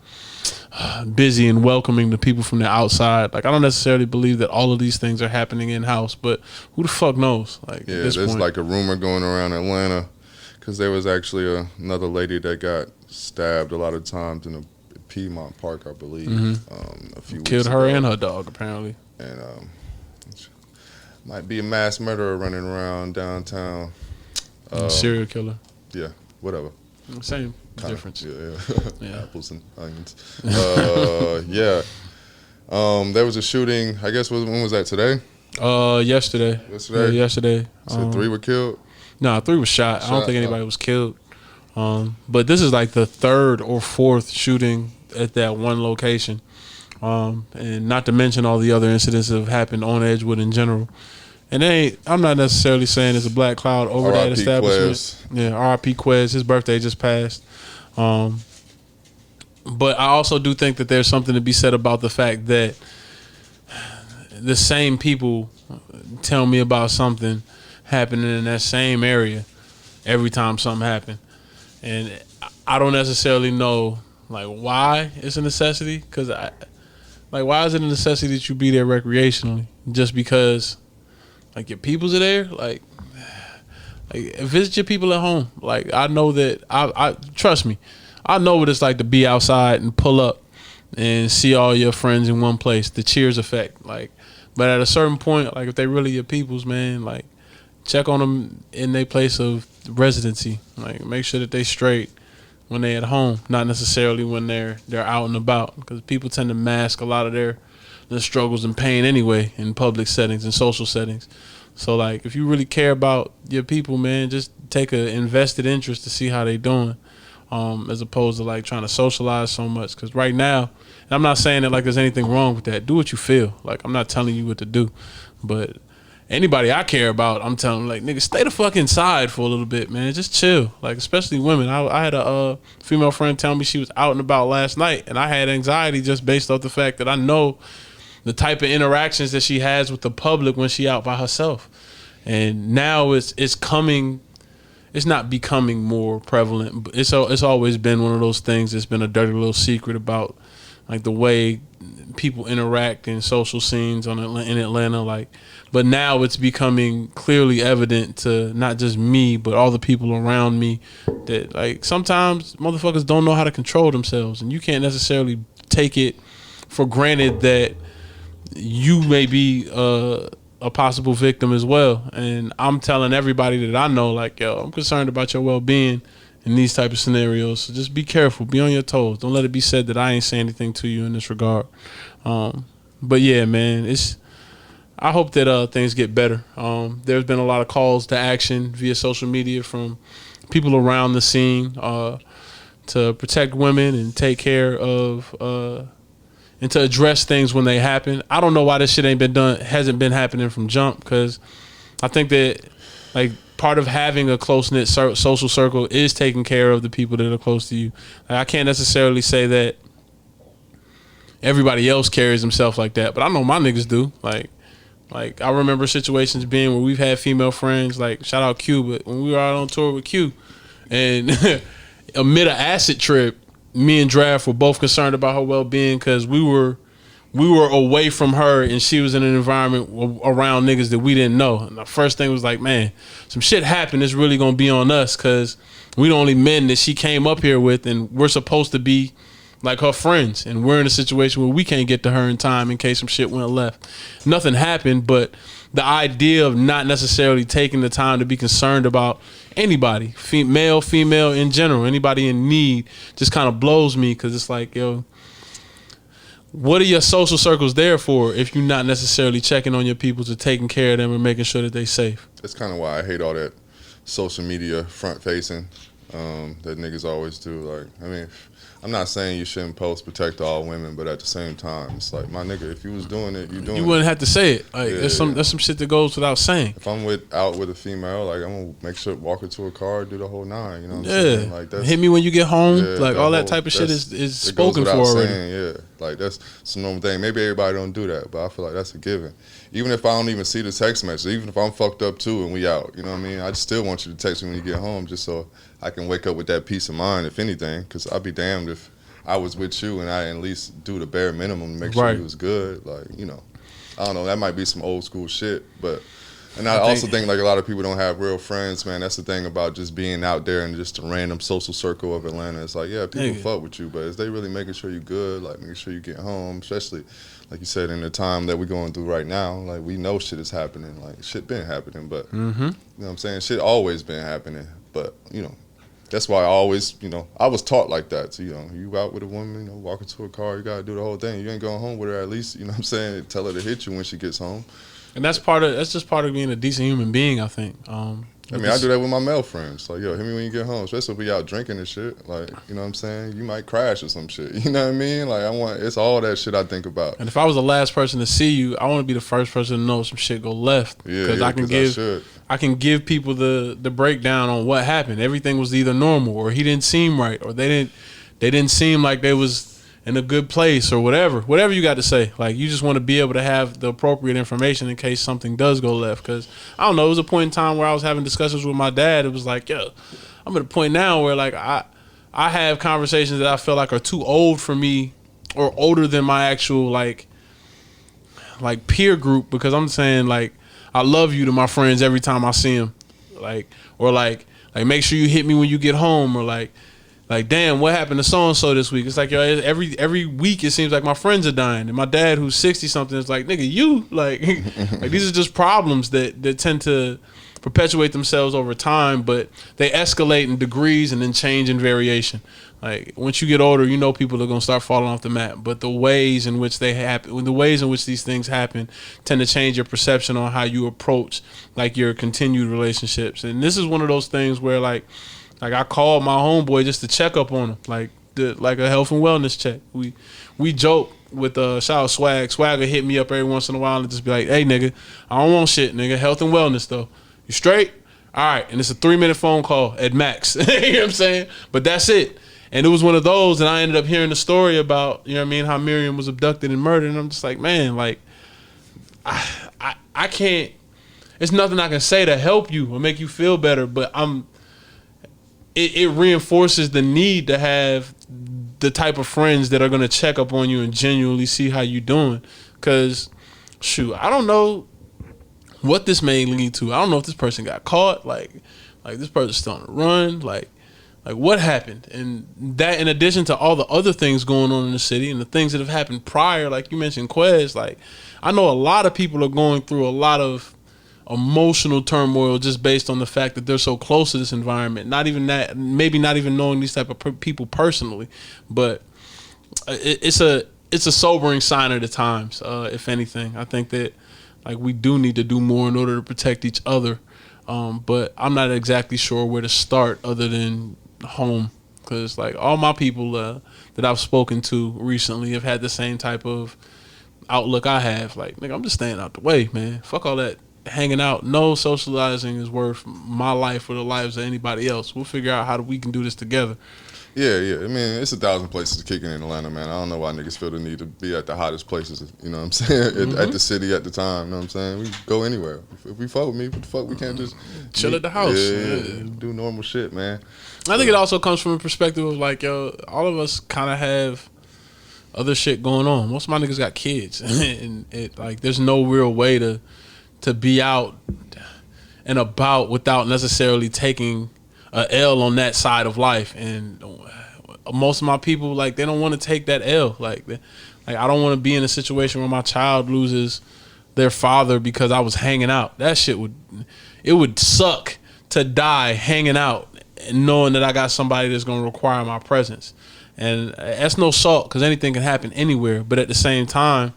busy and welcoming to people from the outside. Like, I don't necessarily believe that all of these things are happening in-house, but who the fuck knows? Like, yeah, at this there's point, like a rumor going around Atlanta, because there was actually another lady that got stabbed a lot of times in a Piedmont Park, I believe, a few weeks killed ago. her and her dog, apparently. And might be a mass murderer running around downtown. Serial killer. Yeah, whatever. Same Kinda, difference. Yeah. Apples and onions. Yeah. There was a shooting, I guess, when was that, today? Yesterday. Yesterday? Yeah, yesterday. So 3 were killed? No, 3 was shot. I don't think anybody was killed. But this is like the 3rd or 4th shooting at that one location. And not to mention all the other incidents that have happened on Edgewood in general. And I'm not necessarily saying there's a black cloud over that establishment. Quez. Yeah, R.I.P. Quez. His birthday just passed. But I also do think that there's something to be said about the fact that the same people tell me about something happening in that same area every time something happens. And I don't necessarily know, like, why it's a necessity. Because, why is it a necessity that you be there recreationally? Just because, like, your peoples are there? Like, visit your people at home. Like, I know that, I trust me, I know what it's like to be outside and pull up and see all your friends in one place, the cheers effect. Like, but at a certain point, like, if they really your peoples, man, like, check on them in their place of residency. Like, make sure that they straight when they at home, not necessarily when they're out and about, because people tend to mask a lot of their struggles and pain anyway in public settings and social settings. So, like, if you really care about your people, man, just take an invested interest to see how they doing, as opposed to, like, trying to socialize so much. Because right now, and I'm not saying that, like, there's anything wrong with that. Do what you feel. Like, I'm not telling you what to do. But anybody I care about, I'm telling them, like, nigga, stay the fuck inside for a little bit, man. Just chill. Like, especially women. I had a female friend tell me she was out and about last night, and I had anxiety just based off the fact that I know the type of interactions that she has with the public when she out by herself. And now it's not becoming more prevalent, but it's always been one of those things that's been a dirty little secret about, like, the way people interact in social scenes in Atlanta, like, but now it's becoming clearly evident to not just me but all the people around me that, like, sometimes motherfuckers don't know how to control themselves, and you can't necessarily take it for granted that you may be a possible victim as well. And I'm telling everybody that I know, like, yo, I'm concerned about your well-being in these type of scenarios, so just be careful, be on your toes. Don't let it be said that I ain't saying anything to you in this regard. But yeah, man, I hope that things get better. There's been a lot of calls to action via social media from people around the scene to protect women and take care of and to address things when they happen. I don't know why this shit hasn't been happening from jump, because I think that, like, part of having a close-knit social circle is taking care of the people that are close to you. Like, I can't necessarily say that everybody else carries themselves like that, but I know my niggas do. Like I remember situations being where we've had female friends, like, shout out Q, but when we were out on tour with Q, and amid an acid trip, me and Draft were both concerned about her well-being, because we were away from her and she was in an environment around niggas that we didn't know. And the first thing was like, man, some shit happened. It's really gonna be on us, because we the only men that she came up here with, and we're supposed to be like her friends, and we're in a situation where we can't get to her in time in case some shit went left. Nothing happened, but the idea of not necessarily taking the time to be concerned about anybody, male, female, in general, anybody in need, just kind of blows me, because it's like, yo, what are your social circles there for if you're not necessarily checking on your people to taking care of them and making sure that they safe? That's kind of why I hate all that social media front facing that niggas always do. Like, I mean, I'm not saying you shouldn't post protect all women, but at the same time, it's like, my nigga, if you was doing it, you doing it. You wouldn't have to say it. Like, there's some shit that goes without saying. If I'm out with a female, like, I'm gonna make sure walk her to a car, do the whole nine. You know what I'm saying? Like, that's, hit me when you get home. Like, all that type of shit is spoken for already. Saying, like, that's a normal thing. Maybe everybody don't do that, but I feel like that's a given. Even if I don't even see the text message, even if I'm fucked up too and we out, you know what I mean? I still want you to text me when you get home, just so I can wake up with that peace of mind, if anything, because I'd be damned if I was with you and I at least do the bare minimum to make sure you was good. Like, you know, I don't know, that might be some old school shit, but, and I also think like a lot of people don't have real friends, man. That's the thing about just being out there and just a random social circle of Atlanta. It's like, yeah, people fuck with you, but is they really making sure you good, like making sure you get home, especially, like you said, in the time that we're going through right now, like, we know shit is happening, like, shit been happening, but, you know what I'm saying, shit always been happening, but, you know, that's why I always, you know, I was taught like that. So, you know, you out with a woman, you know, walking to a car, you got to do the whole thing. You ain't going home with her, at least, you know what I'm saying, tell her to hit you when she gets home. And that's just part of being a decent human being, I think. I mean, I do that with my male friends. Like, yo, hit me when you get home, especially if we out drinking and shit. Like, you know what I'm saying? You might crash or some shit. You know what I mean? Like, it's all that shit I think about. And if I was the last person to see you, I want to be the first person to know some shit go left. Because I can give people the breakdown on what happened. Everything was either normal, or he didn't seem right, or they didn't seem like they was in a good place, or whatever you got to say. Like, you just want to be able to have the appropriate information in case something does go left. Because I don't know, it was a point in time where I was having discussions with my dad. It was like, yo, I'm at a point now where, like, I have conversations that I feel like are too old for me, or older than my actual like peer group, because I'm saying, like, I love you to my friends every time I see them, like, or like make sure you hit me when you get home, or like, damn, what happened to so-and-so this week? It's like, yo, every week it seems like my friends are dying. And my dad, who's 60-something, is like, nigga, you, like, like, these are just problems that tend to perpetuate themselves over time, but they escalate in degrees and then change in variation. Like, once you get older, you know people are going to start falling off the map. But the ways in which they happen, the ways in which these things happen tend to change your perception on how you approach, like, your continued relationships. And this is one of those things where, like I called my homeboy just to check up on him, like a health and wellness check. We joke with shout out Swag. Swag will hit me up every once in a while and just be like, "Hey nigga, I don't want shit, nigga. Health and wellness though. You straight? All right." And it's a 3-minute phone call at max. You know what I'm saying? But that's it. And it was one of those, and I ended up hearing the story about, you know what I mean, how Miriam was abducted and murdered. And I'm just like, man, like, I can't. There's nothing I can say to help you or make you feel better. But it reinforces the need to have the type of friends that are gonna check up on you and genuinely see how you doing. Cause shoot, I don't know what this may lead to. I don't know if this person got caught. Like this person's still on the run. Like what happened? And that, in addition to all the other things going on in the city and the things that have happened prior, like you mentioned, Quez. Like I know a lot of people are going through a lot of emotional turmoil just based on the fact that they're so close to this environment. Not even that, maybe not even knowing these type of people personally, but it's a sobering sign of the times. If anything, I think that like we do need to do more in order to protect each other. But I'm not exactly sure where to start other than home, because like all my people that I've spoken to recently have had the same type of outlook I have. Like, nigga, I'm just staying out the way, man. Fuck all that hanging out. No socializing is worth my life or the lives of anybody else. We'll figure out how we can do this together. Yeah. I mean, it's 1,000 places to kick it in Atlanta, man. I don't know why niggas feel the need to be at the hottest places, you know what I'm saying, at the city at the time, you know what I'm saying? We go anywhere. If we fuck with me, what the fuck, we can't just chill at the house. Yeah, do normal shit, man. I think it also comes from a perspective of like, yo, all of us kind of have other shit going on. Most of my niggas got kids, and it like there's no real way to be out and about without necessarily taking a L on that side of life. And most of my people, like, they don't want to take that L. Like I don't want to be in a situation where my child loses their father because I was hanging out. That shit would suck to die hanging out and knowing that I got somebody that's going to require my presence. And that's no salt, because anything can happen anywhere. But at the same time,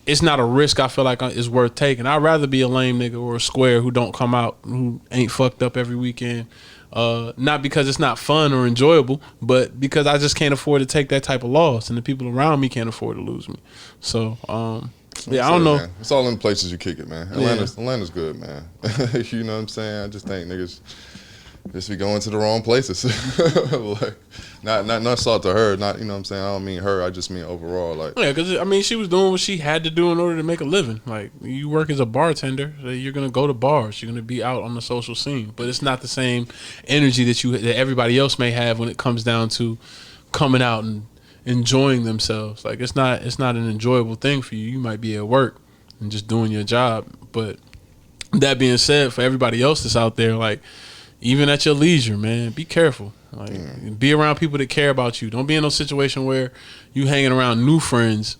it's not a risk I feel like is worth taking. I'd rather be a lame nigga or a square who don't come out, who ain't fucked up every weekend. Not because it's not fun or enjoyable, but because I just can't afford to take that type of loss, and the people around me can't afford to lose me. So, yeah, I don't know. Man. It's all in the places you kick it, man. Atlanta's good, man. You know what I'm saying? I just think niggas just be going to the wrong places. Like, not salt to her. Not, you know what I'm saying? I don't mean her. I just mean overall. Like, yeah, because I mean, she was doing what she had to do in order to make a living. Like, you work as a bartender, so you're gonna go to bars. You're gonna be out on the social scene, but it's not the same energy that everybody else may have when it comes down to coming out and enjoying themselves. Like, it's not an enjoyable thing for you. You might be at work and just doing your job, but that being said, for everybody else that's out there, like, even at your leisure, man, be careful. Like, be around people that care about you. Don't be in no situation where you hanging around new friends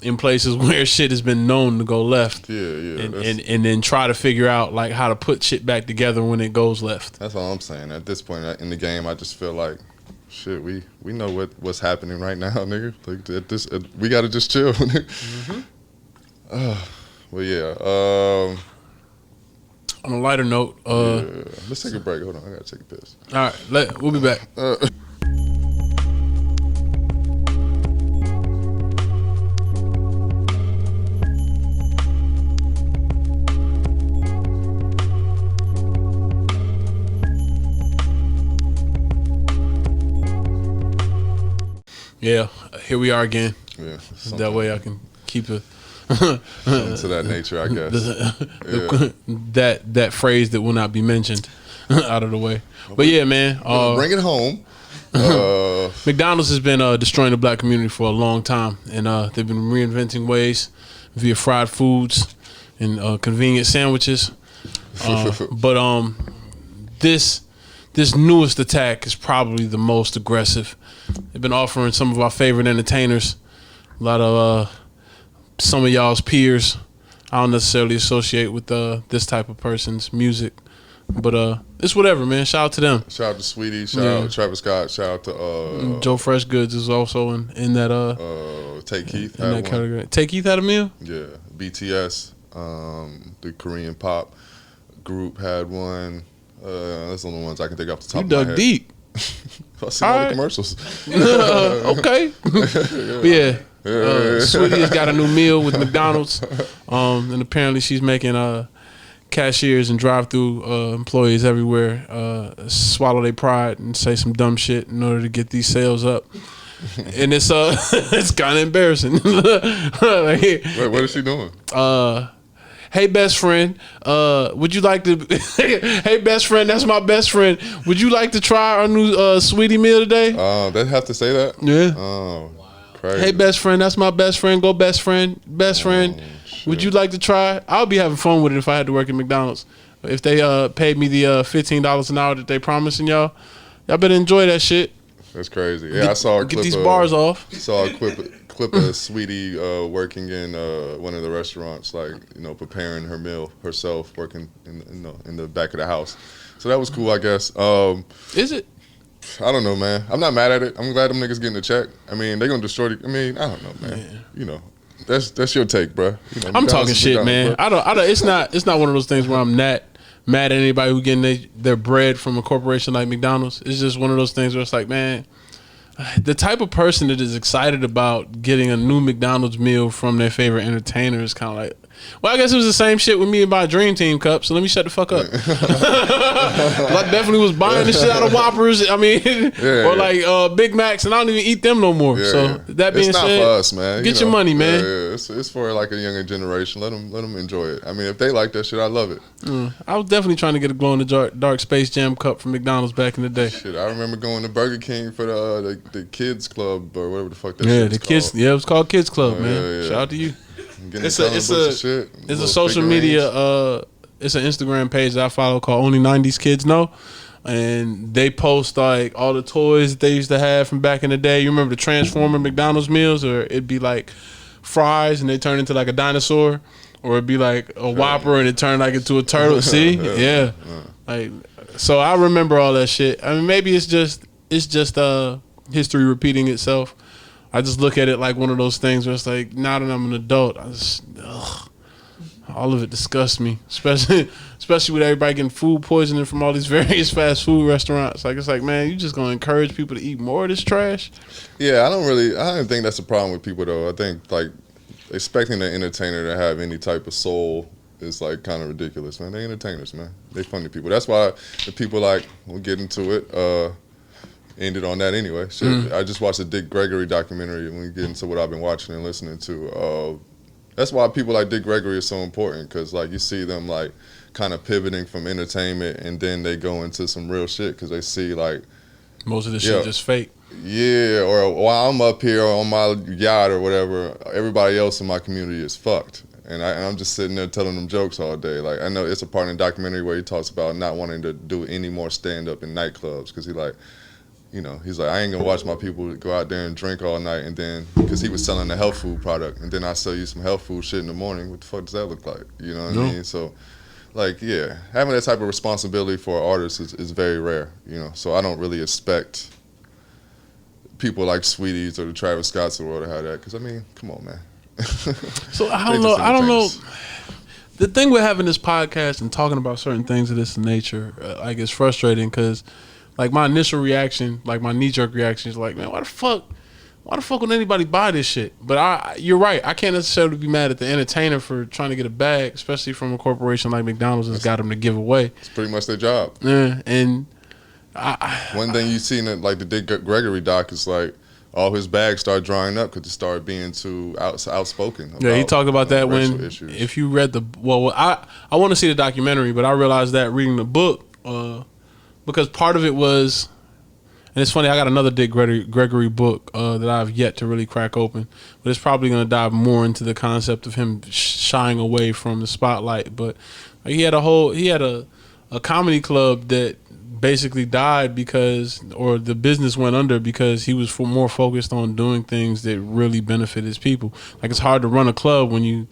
in places where shit has been known to go left. Yeah. And then try to figure out like how to put shit back together when it goes left. That's all I'm saying. At this point in the game, I just feel like, shit, we know what's happening right now, nigga. Like, we gotta just chill, nigga. Well, yeah. On a lighter note, let's take a break. Hold on, I gotta take a piss. All right, we'll be back. Yeah, here we are again. Yeah, that way I can keep it. Something to that nature, I guess. That phrase that will not be mentioned out of the way. But yeah, man, bring it home. McDonald's has been destroying the black community for a long time, and they've been reinventing ways via fried foods and convenient sandwiches. But this newest attack is probably the most aggressive. They've been offering some of our favorite entertainers a lot of some of y'all's peers. I don't necessarily associate with this type of person's music, but it's whatever, man. Shout out to them. Shout out to Sweetie. Shout out to Travis Scott. Shout out to Joe Fresh Goods is also in that Take Keith in that category. Take Keith had a meal. Yeah, BTS, the Korean pop group had one. That's the only ones I can think off the top of my head. You dug deep. I seen all the commercials. Okay. But yeah, Sweetie has got a new meal with McDonald's, and apparently she's making cashiers and drive-through employees everywhere swallow their pride and say some dumb shit in order to get these sales up. And it's it's kind of embarrassing. Like, Wait, what is she doing? Hey, best friend, would you like to? Hey, best friend, that's my best friend. Would you like to try our new sweetie meal today? They have to say that? Yeah. Oh, crazy. Hey, best friend, that's my best friend. Go, best friend. Best friend, would you like to try? I'll be having fun with it if I had to work at McDonald's. If they paid me the $15 an hour that they promising y'all better enjoy that shit. That's crazy. Yeah, I saw a clip. Get these bars off. Saw a clip of Sweetie working in one of the restaurants, like, you know, preparing her meal herself, working in the back of the house. So that was cool, I guess. Is it? I don't know, man. I'm not mad at it. I'm glad them niggas getting a check. I mean, they gonna destroy the. I mean, I don't know, man. Yeah. You know, that's your take, bro. You know, I'm talking shit, man. Bro. I don't. It's not one of those things where I'm not mad at anybody who getting their bread from a corporation like McDonald's. It's just one of those things where it's like, man, the type of person that is excited about getting a new McDonald's meal from their favorite entertainer is kind of like, well, I guess it was the same shit with me and my Dream Team cup, so let me shut the fuck up. I definitely was buying the shit out of Whoppers, I mean, like Big Macs, and I don't even eat them no more. That being said, it's not for us, man. Get your money, man. Yeah, it's for like a younger generation. Let them enjoy it. I mean, if they like that shit, I love it. I was definitely trying to get a glow in the dark Space Jam cup from McDonald's back in the day. Shit, I remember going to Burger King for the kids club or whatever the fuck that shit was kids. called. Yeah, it was called Kids Club, man. Shout out to you. It's a social media. It's an Instagram page that I follow called Only 90s Kids Know, and they post like all the toys that they used to have from back in the day. You remember the Transformer McDonald's meals, or it'd be like fries and they turn into like a dinosaur, or it'd be like a Whopper and it turned like into a turtle. See, yeah. Like, so I remember all that shit. I mean, maybe it's just history repeating itself. I just look at it like one of those things where it's like, now that I'm an adult, all of it disgusts me, especially with everybody getting food poisoning from all these various fast food restaurants. Like, it's like, man, you just gonna encourage people to eat more of this trash? Yeah, I don't think that's a problem with people though. I think like expecting an entertainer to have any type of soul is like kind of ridiculous, man. They entertainers, man. They funny people. That's why the people like, we'll get into it. Ended on that anyway. Shit, I just watched a Dick Gregory documentary, and we get into what I've been watching and listening to. That's why people like Dick Gregory are so important, because like you see them like kind of pivoting from entertainment, and then they go into some real shit because they see like most of the shit just fake. Yeah, or while I'm up here on my yacht or whatever, everybody else in my community is fucked. And I'm just sitting there telling them jokes all day. Like, I know it's a part in the documentary where he talks about not wanting to do any more stand-up in nightclubs, because he's like, I ain't gonna watch my people go out there and drink all night, and then, because he was selling a health food product, and then I sell you some health food shit in the morning. What the fuck does that look like? You know what I mean? So, like, yeah, having that type of responsibility for artists is very rare, you know. So I don't really expect people like Sweeties or the Travis Scotts of the world to have that, because I mean, come on, man. So I don't know. The thing with having this podcast and talking about certain things of this nature, like, it's frustrating because, like, my initial reaction, like my knee-jerk reaction is like, man, why the fuck would anybody buy this shit? But you're right. I can't necessarily be mad at the entertainer for trying to get a bag, especially from a corporation like McDonald's that's got them to give away. It's pretty much their job. Yeah, and one thing you see in like the Dick Gregory doc is like all his bags start drying up because he started being too outspoken. Yeah, he talked about that when issues. If you read I want to see the documentary, but I realized that reading the book. Because part of it was, and it's funny, I got another Dick Gregory book that I've yet to really crack open, but it's probably going to dive more into the concept of him shying away from the spotlight. But he had a comedy club that basically died or the business went under because he was more focused on doing things that really benefit his people. Like, it's hard to run a club when you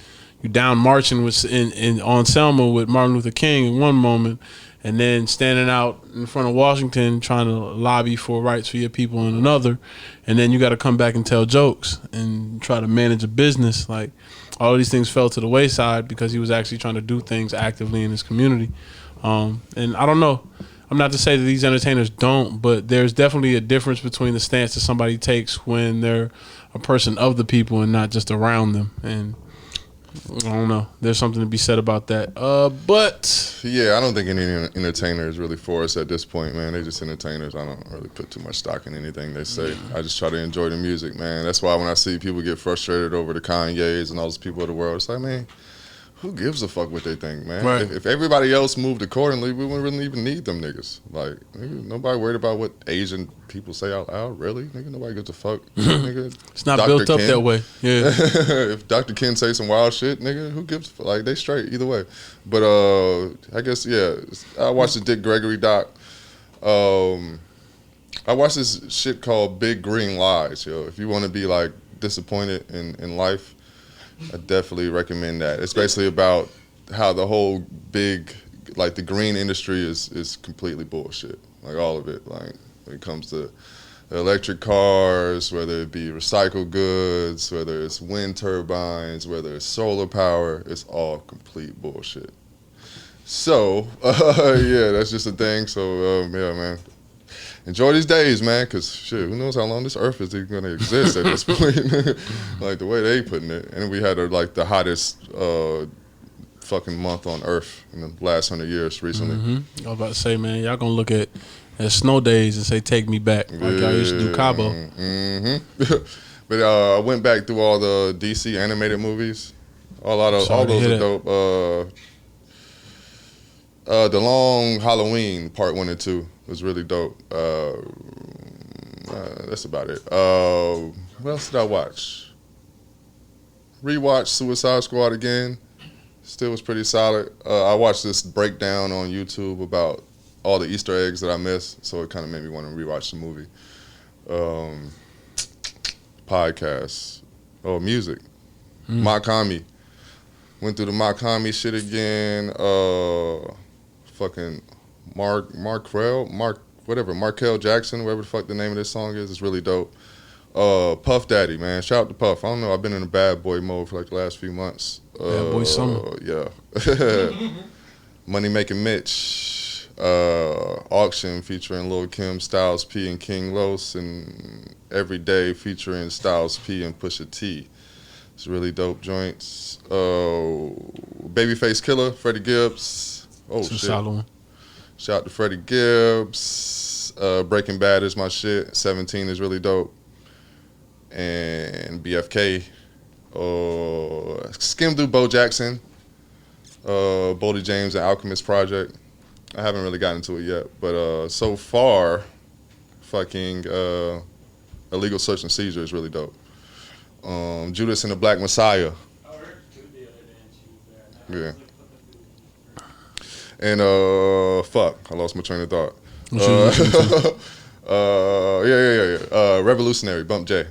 down marching on Selma with Martin Luther King in one moment, and then standing out in front of Washington trying to lobby for rights for your people in another, and then you got to come back and tell jokes and try to manage a business. Like, all of these things fell to the wayside because he was actually trying to do things actively in his community. And I don't know. I'm not to say that these entertainers don't, but there's definitely a difference between the stance that somebody takes when they're a person of the people and not just around them. And I don't know. There's something to be said about that. But yeah, I don't think any entertainer is really for us at this point, man. They're just entertainers. I don't really put too much stock in anything they say. I just try to enjoy the music, man. That's why when I see people get frustrated over the Kanye's and all those people of the world, it's like, man, who gives a fuck what they think, man? Right. If everybody else moved accordingly, we wouldn't really even need them niggas. Like, nigga, nobody worried about what Asian people say out loud. Really? Nigga, nobody gives a fuck. Nigga, it's not Dr. built up Ken. that way. Yeah. If Dr. Ken say some wild shit, nigga, who gives a fuck? Like, they straight either way. But I guess, yeah, I watched the Dick Gregory doc. I watched this shit called Big Green Lies, yo. If you want to be, like, disappointed in life, I definitely recommend that. It's basically about how the whole big, like the green industry is completely bullshit. Like all of it. Like when it comes to electric cars, whether it be recycled goods, whether it's wind turbines, whether it's solar power, it's all complete bullshit. So, yeah, that's just a thing. So, yeah, man. Enjoy these days, man, because shit, who knows how long this earth is going to exist at this point. Like the way they putting it. And we had like the hottest fucking month on earth in the last 100 years recently. I was about to say, man, y'all going to look at snow days and say, take me back. Like y'all used to do Cabo. But I went back through all the DC animated movies. All those are dope. The Long Halloween Part 1 and 2 was really dope. That's about it. What else did I watch? Rewatched Suicide Squad again. Still was pretty solid. I watched this breakdown on YouTube about all the Easter eggs that I missed, so it kind of made me want to rewatch the movie. Podcasts. Oh, music. Makami. Went through the Makami shit again. Fucking Markel Jackson, whatever the fuck the name of this song is really dope. Puff Daddy, man, shout out to Puff. I don't know, I've been in a bad boy mode for like the last few months. Bad boy summer. Yeah. Money Making Mitch, Auction featuring Lil Kim, Styles P, and King Los, and Every Day featuring Styles P and Pusha T. It's really dope joints. Babyface Killer, Freddie Gibbs. Oh, shit. Solid one. Shout out to Freddie Gibbs. Breaking Bad is my shit. 17 is really dope. And BFK. Skimmed through Bo Jackson. Boldy James and Alchemist Project. I haven't really gotten into it yet. But so far, fucking Illegal Search and Seizure is really dope. Judas and the Black Messiah. Yeah. And fuck, I lost my train of thought. Revolutionary, Bump J.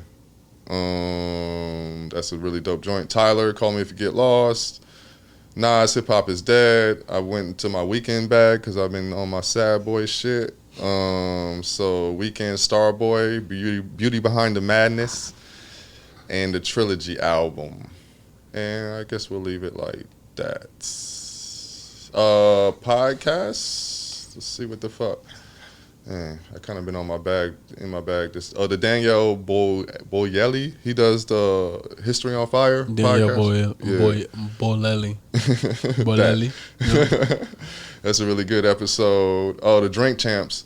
That's a really dope joint. Tyler, Call Me If You Get Lost. Nas, Hip Hop Is Dead. I went into my weekend bag because I've been on my sad boy shit. So Weekend Starboy, Beauty Behind the Madness, and the Trilogy album. And I guess we'll leave it like that. Podcasts. Let's see what the fuck. Man, I kind of been in my bag. The Daniel Boyelli. He does the History on Fire podcast. Boyelli. That's a really good episode. Oh, the Drink Champs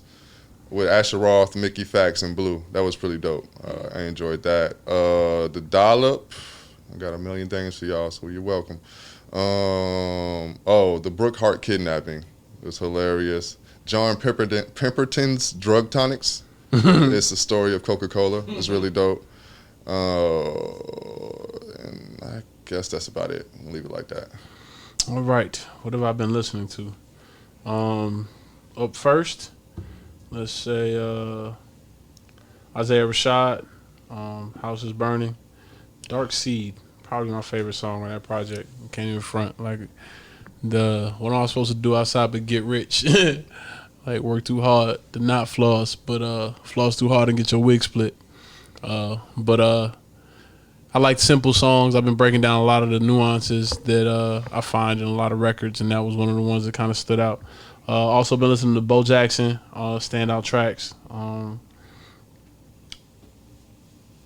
with Asher Roth, Mickey Fax, and Blue. That was pretty dope. I enjoyed that. The Dollop. I got a million things for y'all, so you're welcome. The Brooke Hart kidnapping was hilarious. John Pemberton's Drug Tonics. It's the story of Coca-Cola. It's really dope. And I guess that's about it. I'll leave it like that. All right. What have I been listening to? Up first, let's say Isaiah Rashad, House is Burning. Dark Seed, probably my favorite song on that project. Can't even front. Like, what am I supposed to do outside but get rich? Like, work too hard to not floss, but floss too hard and get your wig split. I like simple songs. I've been breaking down a lot of the nuances that I find in a lot of records, and that was one of the ones that kind of stood out. Also been listening to Bo Jackson, Standout Tracks.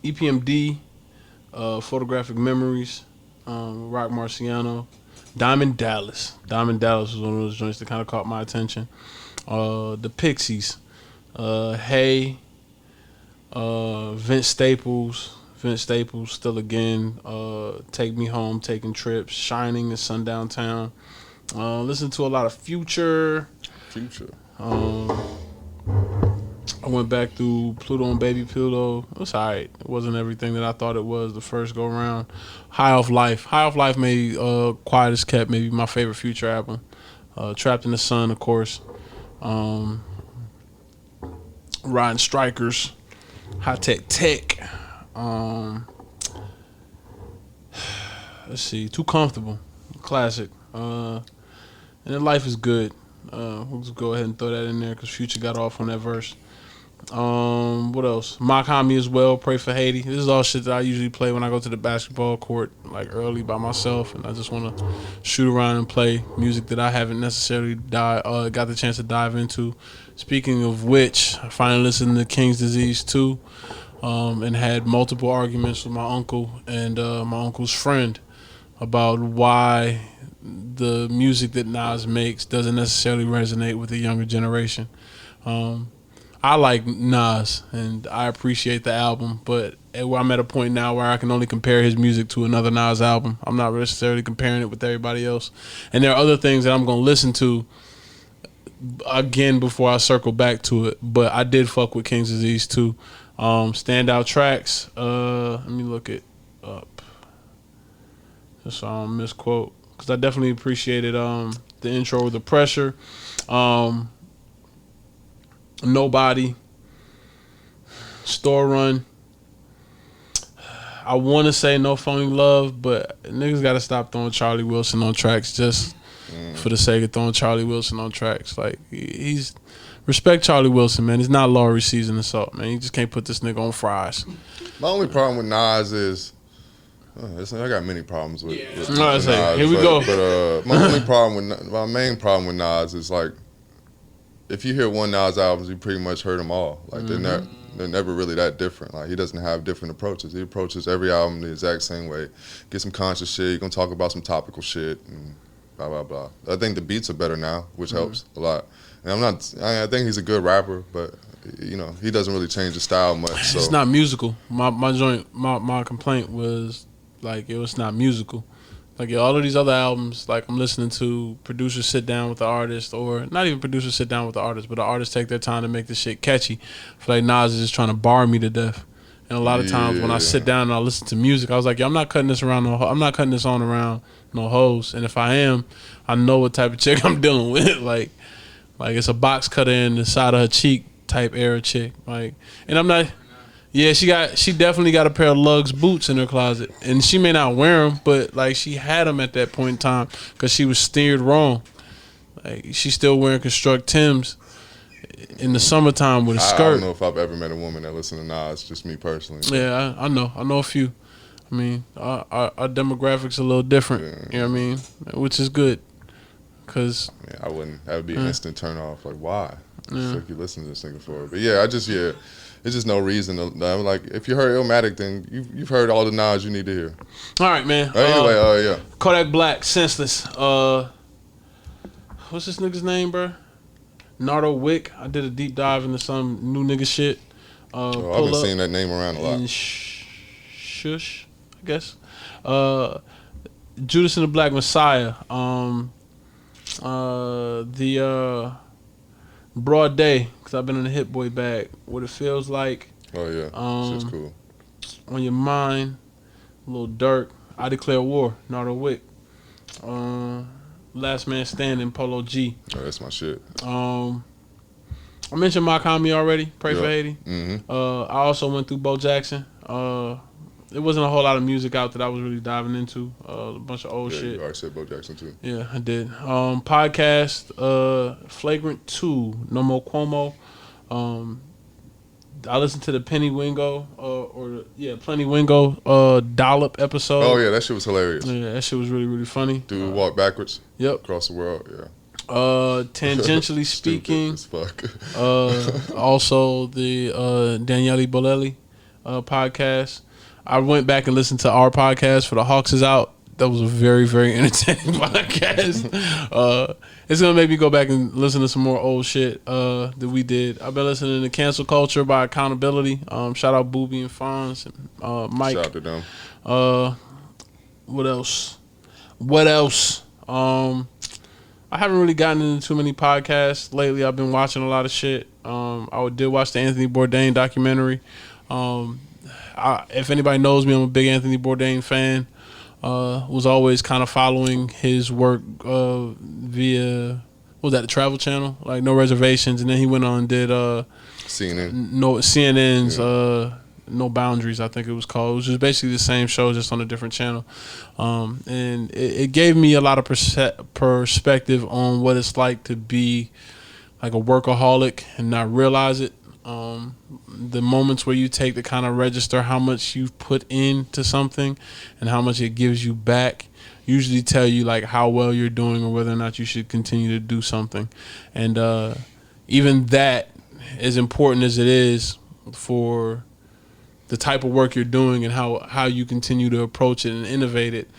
EPMD Photographic Memories, Rock Marciano, Diamond Dallas. Diamond Dallas was one of those joints that kind of caught my attention. The Pixies, Hey, Vince Staples. Vince Staples, Still Again, Take Me Home, Taking Trips, Shining in Sundown Town. Listen to a lot of Future. I went back through Pluto and Baby Pluto. It was alright. It wasn't everything that I thought it was the first go round. High Off Life. High Off Life made Quiet as Kept maybe my favorite Future album. Trapped in the Sun, of course. Riding Strikers. High Tech. Let's see. Too Comfortable. Classic. And then Life is Good. We'll just go ahead and throw that in there because Future got off on that verse. What else? Mock Homie as well. Pray for Haiti. This is all shit that I usually play when I go to the basketball court, like early by myself, and I just want to shoot around and play music that I haven't necessarily got the chance to dive into. Speaking of which, I finally listened to King's Disease 2, and had multiple arguments with my uncle and my uncle's friend about why the music that Nas makes doesn't necessarily resonate with the younger generation. I like Nas and I appreciate the album, but I'm at a point now where I can only compare his music to another Nas album. I'm not necessarily comparing it with everybody else. And there are other things that I'm going to listen to again before I circle back to it. But I did fuck with King's Disease too. Standout Tracks. Let me look it up just so I don't misquote. Because I definitely appreciated the intro with The Pressure. Nobody. Store Run. I want to say No Phony Love, but niggas got to stop throwing Charlie Wilson on tracks just for the sake of throwing Charlie Wilson on tracks. Like, he's... Respect Charlie Wilson, man. He's not Laurie seasoning salt, man. You just can't put this nigga on fries. My only problem with Nas is... I got many problems with Nas. Here we go. But my main problem with Nas is, like, if you hear one Nas album, you pretty much heard them all. Like, they're never really that different. Like, he doesn't have different approaches. He approaches every album the exact same way. Get some conscious shit. You're going to talk about some topical shit and blah, blah, blah. I think the beats are better now, which helps a lot. And I think he's a good rapper, but, you know, he doesn't really change the style much. So. It's not musical. My complaint was, like, it was not musical. Like, all of these other albums, like, I'm listening to producers sit down with the artist, or not even producers sit down with the artist, but the artists take their time to make this shit catchy. I feel like Nas is just trying to bar me to death. And a lot of times when I sit down and I listen to music, I was like, yo, I'm not cutting this on around no hoes. And if I am, I know what type of chick I'm dealing with. like it's a box cutter in the side of her cheek type era chick. Like, and I'm not. Yeah, she definitely got a pair of Lugs boots in her closet, and she may not wear them, but like she had them at that point in time because she was steered wrong. Like, she's still wearing Construct Timbs in the summertime with a skirt. I don't know if I've ever met a woman that listens to Nas. Just me personally. Yeah, I know a few. I mean, our demographics a little different. Yeah. You know what I mean? Which is good, cause I wouldn't. That would be an instant turn off. Like, why? Yeah. Like, you listen to this nigga for? But yeah, There's just no reason to, like, if you heard Illmatic, then you've heard all the Nas you need to hear. All right, man. Anyway, yeah. Kodak Black, Senseless. What's this nigga's name, bro? Nardo Wick. I did a deep dive into some new nigga shit. I've been seeing that name around a lot. And Shush, I guess. Judas and the Black Messiah. Broad Day, because I've been in the Hit Boy bag. What It Feels Like. Oh, yeah. Shit's cool. On Your Mind. Lil Durk. I Declare War. Nardo Wick. Last Man Standing. Polo G. Oh, that's my shit. I mentioned Mock Homie already. Pray for Haiti. Mm-hmm. I also went through Bo Jackson. There wasn't a whole lot of music out that I was really diving into. A bunch of old shit. You already said Bo Jackson too. Yeah, I did. Podcast, Flagrant 2, No More Cuomo. I listened to the Penny Wingo, Plenty Wingo Dollop episode. Oh yeah, that shit was hilarious. Yeah, that shit was really, really funny. Dude walk backwards. Yep. Across the world, yeah. Tangentially Speaking. As fuck. Also the Daniele Bolelli podcast. I went back and listened to our podcast for The Hawks Is Out. That was a very, very entertaining podcast. It's gonna make me go back and listen to some more old shit that we did. I've been listening to Cancel Culture by Accountability. Shout out Booby and Fonz, Mike. Shout out to them. What else? I haven't really gotten into too many podcasts lately. I've been watching a lot of shit. I did watch the Anthony Bourdain documentary. If anybody knows me, I'm a big Anthony Bourdain fan. Was always kind of following his work via, what was that, the Travel Channel? Like No Reservations. And then he went on and did CNN's No Boundaries, I think it was called. It was just basically the same show, just on a different channel. And it gave me a lot of perspective on what it's like to be like a workaholic and not realize it. The moments where you take to kind of register how much you've put into something and how much it gives you back usually tell you like how well you're doing or whether or not you should continue to do something. And even that, as important as it is for the type of work you're doing and how you continue to approach it and innovate it,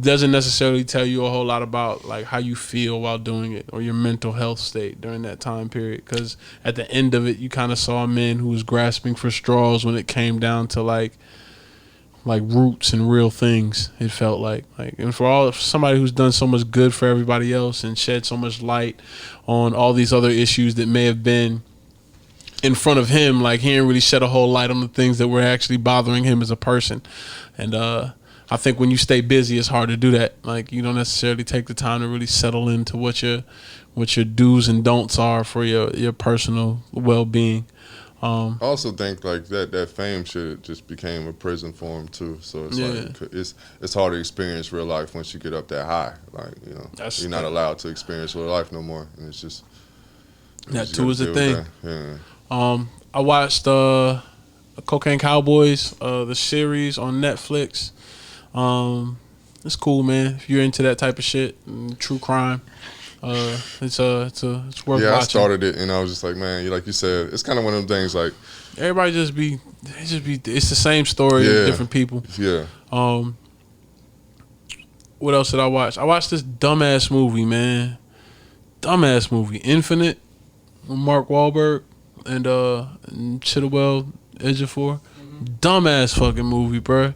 doesn't necessarily tell you a whole lot about like how you feel while doing it or your mental health state during that time period. Because at the end of it, you kind of saw a man who was grasping for straws when it came down to like roots and real things. It felt like and for somebody who's done so much good for everybody else and shed so much light on all these other issues that may have been in front of him, like he didn't really shed a whole light on the things that were actually bothering him as a person. And I think when you stay busy, it's hard to do that. Like you don't necessarily take the time to really settle into what your do's and don'ts are for your personal well-being. I also think like that fame shit just became a prison for him too. So it's like it's hard to experience real life once you get up that high. Like you're not allowed to experience real life no more, and it's just that too is the thing. Yeah. I watched Cocaine Cowboys, the series on Netflix. It's cool, man. If you're into that type of shit, true crime, it's worth watching. Yeah, I started it and I was just like, man, like you said, it's kind of one of them things like everybody it's the same story, different people. Yeah. What else did I watch? I watched this dumbass movie, man. Infinite, with Mark Wahlberg and Chitwell Ejiofor. Dumbass fucking movie, bro.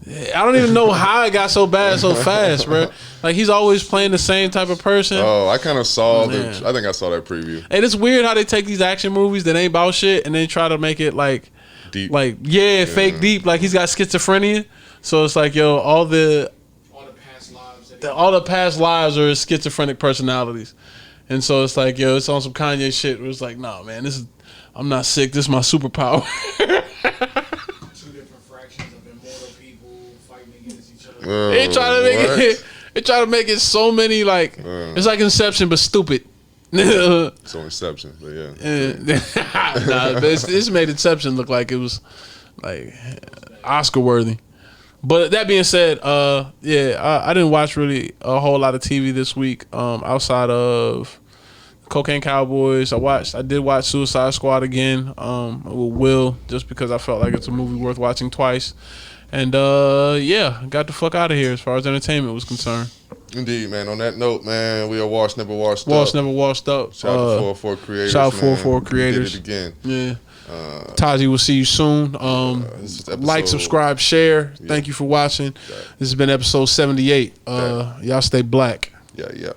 I don't even know how it got so bad so fast, bro. Like he's always playing the same type of person. Oh, I kind of saw I think I saw that preview. And it's weird how they take these action movies that ain't about shit and they try to make it like deep, fake deep. Like he's got schizophrenia, so it's like all the past lives are schizophrenic personalities, and so it's like it's on some Kanye shit. Where it's like, nah, man, I'm not sick. This is my superpower. They try to make it so many like it's like Inception but stupid. So Inception, but nah, it's made Inception look like it was like Oscar worthy. But that being said, I didn't watch really a whole lot of TV this week outside of Cocaine Cowboys. I did watch Suicide Squad again with Will, just because I felt like it's a movie worth watching twice. And got the fuck out of here as far as entertainment was concerned. Indeed, man. On that note, man, we are Washed Never Washed Up. Washed Never Washed Up. Shout out to 404 Creators. Shout out to 404 Creators. We did it again. Yeah. Taji, we'll see you soon. Like, subscribe, share. Thank you for watching. This has been episode 78. Y'all stay black. Yeah.